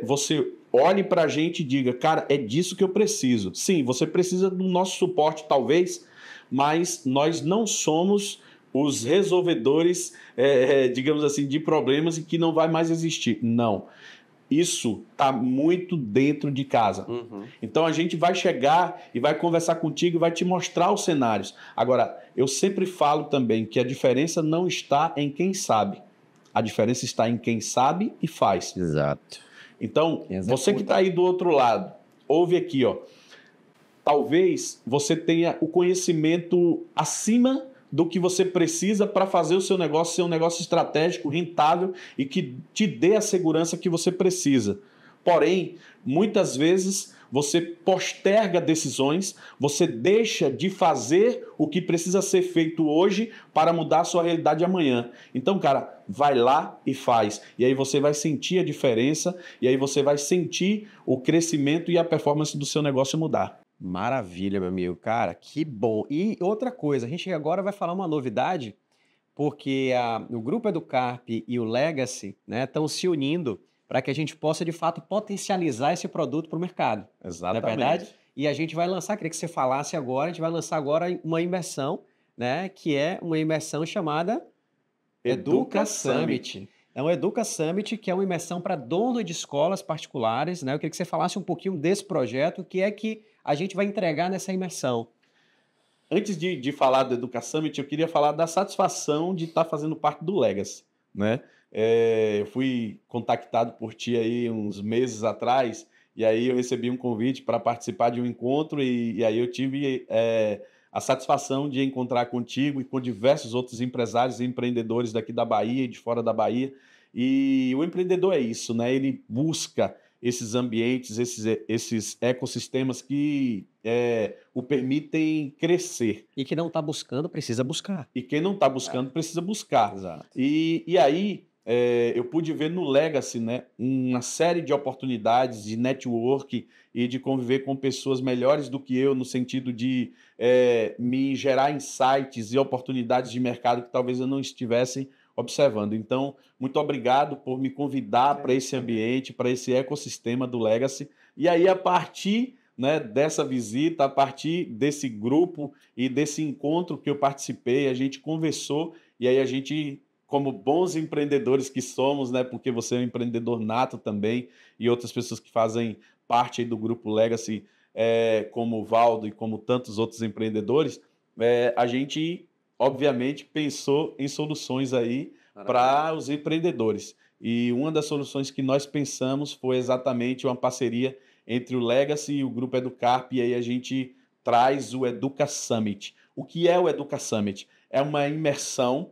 você olhe para a gente e diga, cara, é disso que eu preciso. Sim, você precisa do nosso suporte, talvez, mas nós não somos os resolvedores, digamos assim, de problemas e que não vai mais existir. Não. Isso está muito dentro de casa. Uhum. Então a gente vai chegar e vai conversar contigo e vai te mostrar os cenários. Agora, eu sempre falo também que a diferença não está em quem sabe. A diferença está em quem sabe e faz. Exato. Então, você que está aí do outro lado, ouve aqui, ó. Talvez você tenha o conhecimento acima do que você precisa para fazer o seu negócio ser um negócio estratégico, rentável e que te dê a segurança que você precisa. Porém, muitas vezes você posterga decisões, você deixa de fazer o que precisa ser feito hoje para mudar a sua realidade amanhã. Então, cara, vai lá e faz. E aí você vai sentir a diferença e aí você vai sentir o crescimento e a performance do seu negócio mudar. Maravilha, meu amigo. Cara, que bom. E outra coisa, a gente agora vai falar uma novidade, porque o Grupo Educarp e o Legacy, né, estão se unindo para que a gente possa, de fato, potencializar esse produto para o mercado. Exatamente. Não é verdade? E a gente vai lançar, queria que você falasse agora, a gente vai lançar agora uma imersão, né, que é uma imersão chamada Educa Summit. É um Educa Summit, que é uma imersão para dono de escolas particulares, né? Eu queria que você falasse um pouquinho desse projeto, o que é que a gente vai entregar nessa imersão. Antes de falar do Educa Summit, eu queria falar da satisfação de estar fazendo parte do Legacy, né? Eu fui contactado por ti aí uns meses atrás, e aí eu recebi um convite para participar de um encontro, e aí eu tive a satisfação de encontrar contigo e com diversos outros empresários e empreendedores daqui da Bahia e de fora da Bahia. E o empreendedor é isso, né? Ele busca esses ambientes, esses ecossistemas que o permitem crescer. E quem não está buscando, precisa buscar. E quem não está buscando, precisa buscar. Exato. E aí, eu pude ver no Legacy, né, uma série de oportunidades de network e de conviver com pessoas melhores do que eu, no sentido de me gerar insights e oportunidades de mercado que talvez eu não estivesse observando. Então, muito obrigado por me convidar para esse ambiente, para esse ecossistema do Legacy. E aí, a partir, né, dessa visita, a partir desse grupo e desse encontro que eu participei, a gente conversou e aí a gente, como bons empreendedores que somos, né, porque você é um empreendedor nato também e outras pessoas que fazem parte aí do grupo Legacy, como o Valdo e como tantos outros empreendedores, a gente obviamente pensou em soluções aí para os empreendedores. E uma das soluções que nós pensamos foi exatamente uma parceria entre o Legacy e o Grupo Educarp, e aí a gente traz o Educa Summit. O que é o Educa Summit? É uma imersão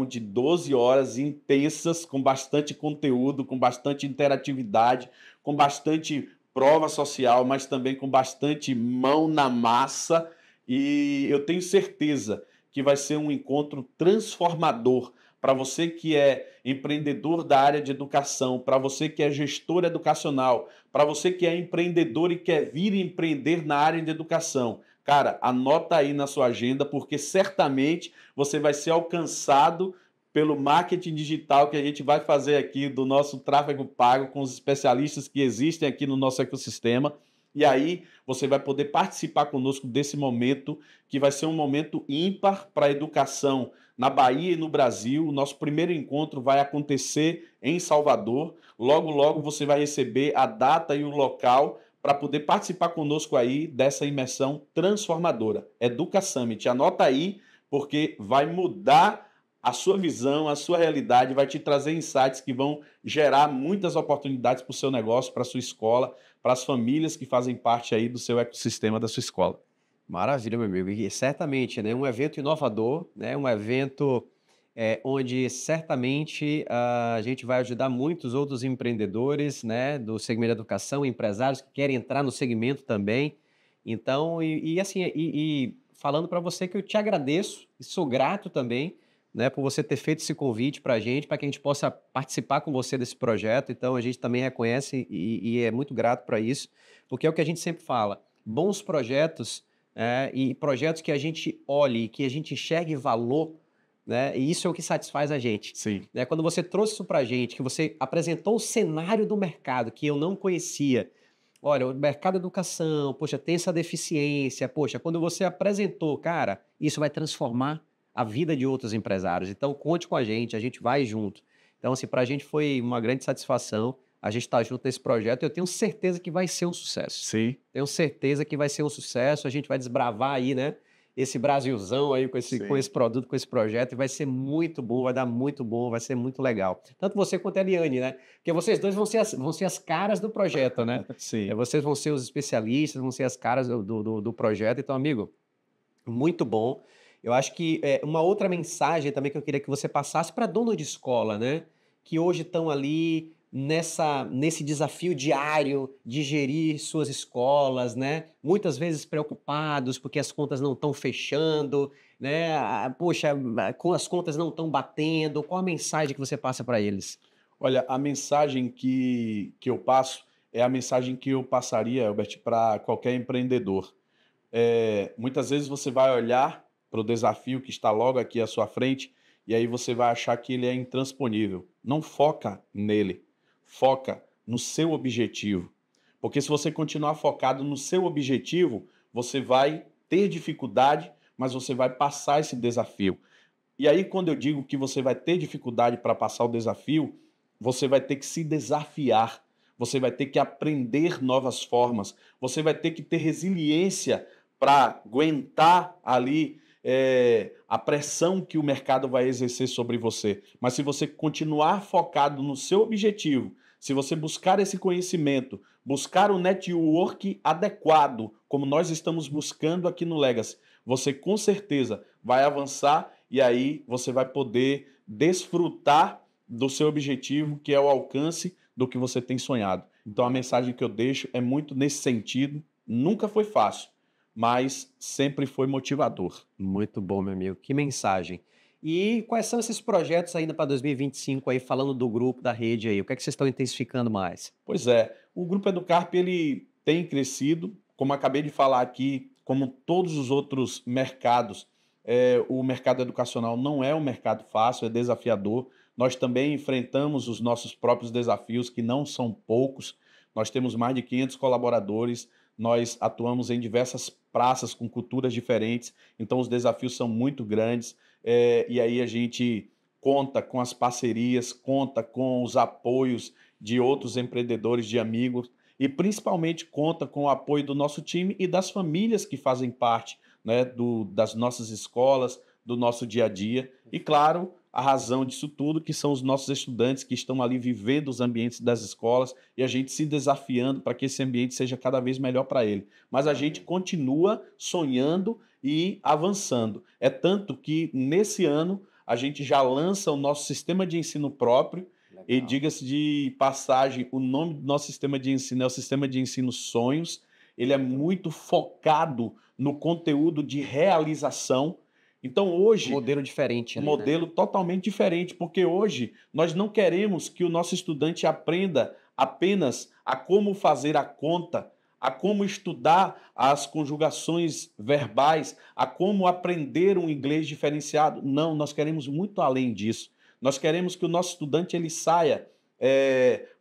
de 12 horas intensas, com bastante conteúdo, com bastante interatividade, com bastante prova social, mas também com bastante mão na massa, e eu tenho certeza que vai ser um encontro transformador para você que é empreendedor da área de educação, para você que é gestor educacional, para você que é empreendedor e quer vir empreender na área de educação. Cara, anota aí na sua agenda, porque certamente você vai ser alcançado pelo marketing digital que a gente vai fazer aqui do nosso tráfego pago com os especialistas que existem aqui no nosso ecossistema. E aí você vai poder participar conosco desse momento, que vai ser um momento ímpar para a educação na Bahia e no Brasil. O nosso primeiro encontro vai acontecer em Salvador. Logo, logo você vai receber a data e o local para poder participar conosco aí dessa imersão transformadora. Educa Summit, anota aí, porque vai mudar a sua visão, a sua realidade, vai te trazer insights que vão gerar muitas oportunidades para o seu negócio, para a sua escola, para as famílias que fazem parte aí do seu ecossistema da sua escola. Maravilha, meu amigo. E certamente, né, um evento inovador, né, um evento onde certamente a gente vai ajudar muitos outros empreendedores, né, do segmento da educação, empresários que querem entrar no segmento também. Então, assim, falando para você que eu te agradeço e sou grato também, né, por você ter feito esse convite para que a gente possa participar com você desse projeto. Então, a gente também reconhece e é muito grato para isso, porque é o que a gente sempre fala, bons projetos e projetos que a gente olhe, que a gente enxergue valor, né, e isso é o que satisfaz a gente. Sim. Né? Quando você trouxe isso para a gente, que você apresentou o cenário do mercado que eu não conhecia, olha, o mercado da educação, poxa, tem essa deficiência, poxa, quando você apresentou, cara, isso vai transformar a vida de outros empresários. Então, conte com a gente vai junto. Então, assim, para a gente foi uma grande satisfação a gente estar junto nesse projeto. Eu tenho certeza que vai ser um sucesso. Sim. Tenho certeza que vai ser um sucesso. A gente vai desbravar aí, né? Esse Brasilzão aí com esse produto, com esse projeto, e vai ser muito bom, vai dar muito bom, vai ser muito legal. Tanto você quanto a Eliane, né? Porque vocês dois vão ser as caras do projeto, né? Sim. Vocês vão ser os especialistas, vão ser as caras do projeto. Então, amigo, muito bom. Eu acho que uma outra mensagem também que eu queria que você passasse para dono de escola, né? Que hoje estão ali nesse desafio diário de gerir suas escolas, né? Muitas vezes preocupados porque as contas não estão fechando, né? Poxa, as contas não estão batendo. Qual a mensagem que você passa para eles? Olha, a mensagem que eu passo é a mensagem que eu passaria, Albert, para qualquer empreendedor. Muitas vezes você vai olhar para o desafio que está logo aqui à sua frente e aí você vai achar que ele é intransponível. Não foca nele, foca no seu objetivo. Porque se você continuar focado no seu objetivo, você vai ter dificuldade, mas você vai passar esse desafio. E aí, quando eu digo que você vai ter dificuldade para passar o desafio, você vai ter que se desafiar, você vai ter que aprender novas formas, você vai ter que ter resiliência para aguentar ali a pressão que o mercado vai exercer sobre você. Mas se você continuar focado no seu objetivo, se você buscar esse conhecimento, buscar o network adequado, como nós estamos buscando aqui no Legacy, você com certeza vai avançar e aí você vai poder desfrutar do seu objetivo, que é o alcance do que você tem sonhado. Então a mensagem que eu deixo é muito nesse sentido. Nunca foi fácil, mas sempre foi motivador. Muito bom, meu amigo. Que mensagem. E quais são esses projetos ainda para 2025 aí, falando do grupo, da rede aí? O que é que vocês estão intensificando mais? Pois é, o Grupo Educarp ele tem crescido, como acabei de falar aqui, como todos os outros mercados, o mercado educacional não é um mercado fácil, é desafiador. Nós também enfrentamos os nossos próprios desafios, que não são poucos. Nós temos mais de 500 colaboradores, nós atuamos em diversas praças com culturas diferentes, então os desafios são muito grandes, e aí a gente conta com as parcerias, conta com os apoios de outros empreendedores, de amigos, e principalmente conta com o apoio do nosso time e das famílias que fazem parte, né, das nossas escolas, do nosso dia a dia. E, claro, a razão disso tudo, que são os nossos estudantes que estão ali vivendo os ambientes das escolas e a gente se desafiando para que esse ambiente seja cada vez melhor para ele. Mas a gente continua sonhando e avançando. É tanto que, nesse ano, a gente já lança o nosso sistema de ensino próprio. Legal. E diga-se de passagem, o nome do nosso sistema de ensino é o Sistema de Ensino Sonhos. Ele é muito focado no conteúdo de realização. Então, hoje... Modelo diferente. Um modelo totalmente diferente, porque hoje nós não queremos que o nosso estudante aprenda apenas a como fazer a conta, a como estudar as conjugações verbais, a como aprender um inglês diferenciado. Não, nós queremos muito além disso. Nós queremos que o nosso estudante ele saia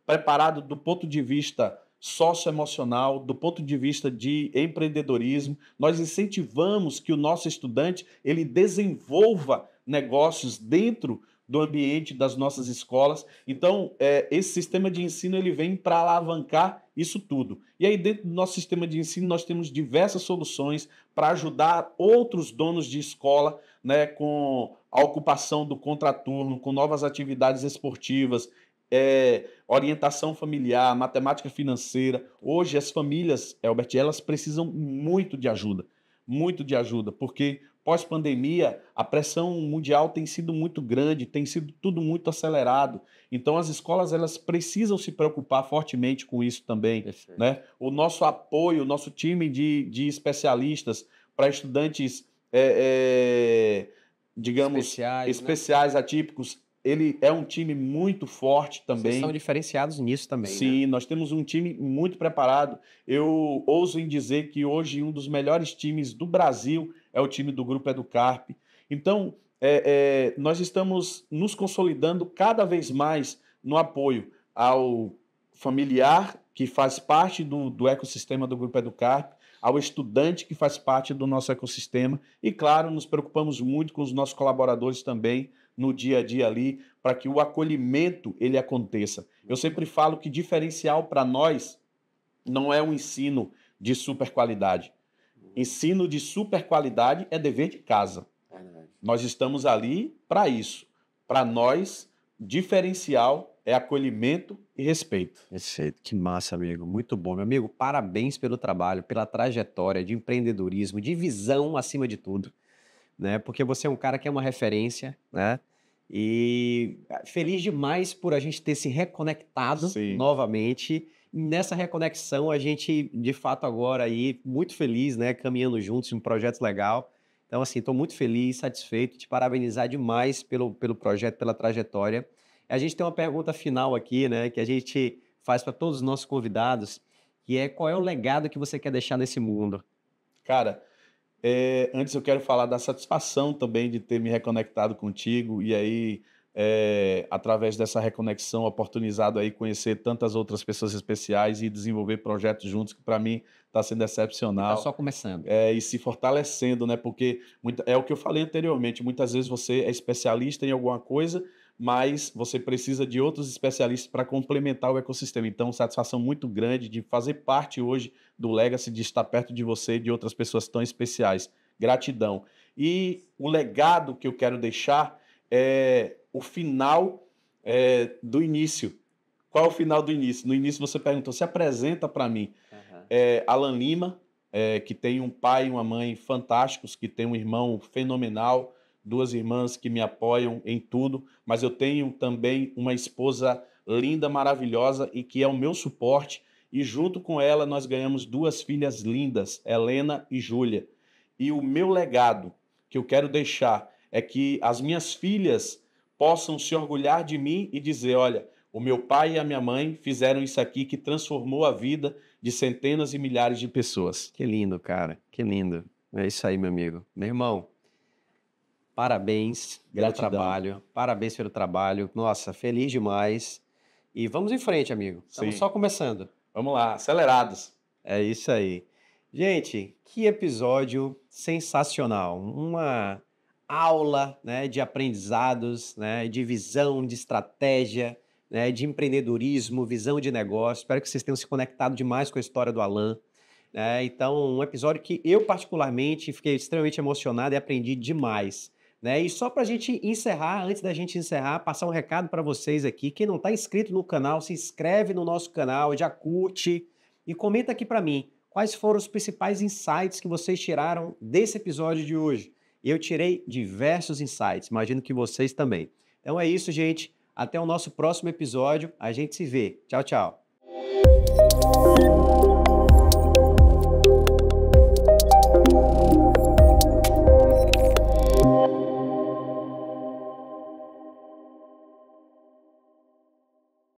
preparado do ponto de vista socioemocional, do ponto de vista de empreendedorismo. Nós incentivamos que o nosso estudante ele desenvolva negócios dentro do ambiente das nossas escolas. Então, esse sistema de ensino ele vem para alavancar isso tudo. E aí, dentro do nosso sistema de ensino, nós temos diversas soluções para ajudar outros donos de escola, né, com a ocupação do contraturno, com novas atividades esportivas, orientação familiar, matemática financeira. Hoje, as famílias, Elbert, elas precisam muito de ajuda, porque pós-pandemia, a pressão mundial tem sido muito grande, tem sido tudo muito acelerado. Então, as escolas elas precisam se preocupar fortemente com isso também. Né? O nosso apoio, o nosso time de especialistas para estudantes, digamos, especiais, né? Atípicos, ele é um time muito forte também. Vocês são diferenciados nisso também, Sim, né? Nós temos um time muito preparado. Eu ouso em dizer que hoje um dos melhores times do Brasil é o time do Grupo Educarp. Então, nós estamos nos consolidando cada vez mais no apoio ao familiar, que faz parte do ecossistema do Grupo Educarp, ao estudante, que faz parte do nosso ecossistema. E, claro, nos preocupamos muito com os nossos colaboradores também, no dia a dia ali, para que o acolhimento ele aconteça. Eu sempre falo que diferencial para nós não é um ensino de super qualidade. Ensino de super qualidade é dever de casa. Nós estamos ali para isso. Para nós, diferencial é acolhimento e respeito. Respeito, que massa, amigo. Muito bom, meu amigo. Parabéns pelo trabalho, pela trajetória de empreendedorismo, de visão acima de tudo. Né? Porque você é um cara que é uma referência, né? E feliz demais por a gente ter se reconectado novamente. E nessa reconexão, a gente, de fato, agora aí, muito feliz, né? Caminhando juntos em um projeto legal. Então, assim, estou muito feliz, satisfeito, te parabenizar demais pelo projeto, pela trajetória. A gente tem uma pergunta final aqui, né? Que a gente faz para todos os nossos convidados, que é: qual é o legado que você quer deixar nesse mundo? Cara, antes eu quero falar da satisfação também de ter me reconectado contigo e aí, através dessa reconexão, oportunizado aí conhecer tantas outras pessoas especiais e desenvolver projetos juntos, que para mim está sendo excepcional. Está só começando. E se fortalecendo, né? Porque é o que eu falei anteriormente, muitas vezes você é especialista em alguma coisa, mas você precisa de outros especialistas para complementar o ecossistema. Então, satisfação muito grande de fazer parte hoje do Legacy, de estar perto de você e de outras pessoas tão especiais. Gratidão. E o legado que eu quero deixar é o final do início. Qual é o final do início? No início você perguntou, se apresenta para mim. Alan Lima, que tem um pai e uma mãe fantásticos, que tem um irmão fenomenal, 2 irmãs que me apoiam em tudo, mas eu tenho também uma esposa linda, maravilhosa e que é o meu suporte, e junto com ela nós ganhamos 2 filhas lindas, Helena e Júlia. E o meu legado que eu quero deixar é que as minhas filhas possam se orgulhar de mim e dizer, olha, o meu pai e a minha mãe fizeram isso aqui que transformou a vida de centenas e milhares de pessoas. Que lindo, cara, que lindo. É isso aí, meu amigo. Meu irmão, parabéns pelo trabalho, parabéns pelo trabalho. Nossa, feliz demais. E vamos em frente, amigo. Estamos só começando. Vamos lá, acelerados. É isso aí. Gente, que episódio sensacional. Uma aula, né, de aprendizados, né, de visão, de estratégia, né, de empreendedorismo, visão de negócio. Espero que vocês tenham se conectado demais com a história do Alan. Então, um episódio que eu particularmente fiquei extremamente emocionado e aprendi demais. E só para a gente encerrar, antes da gente encerrar, passar um recado para vocês aqui. Quem não está inscrito no canal, se inscreve no nosso canal, já curte e comenta aqui para mim quais foram os principais insights que vocês tiraram desse episódio de hoje. Eu tirei diversos insights, imagino que vocês também. Então é isso, gente. Até o nosso próximo episódio. A gente se vê. Tchau, tchau.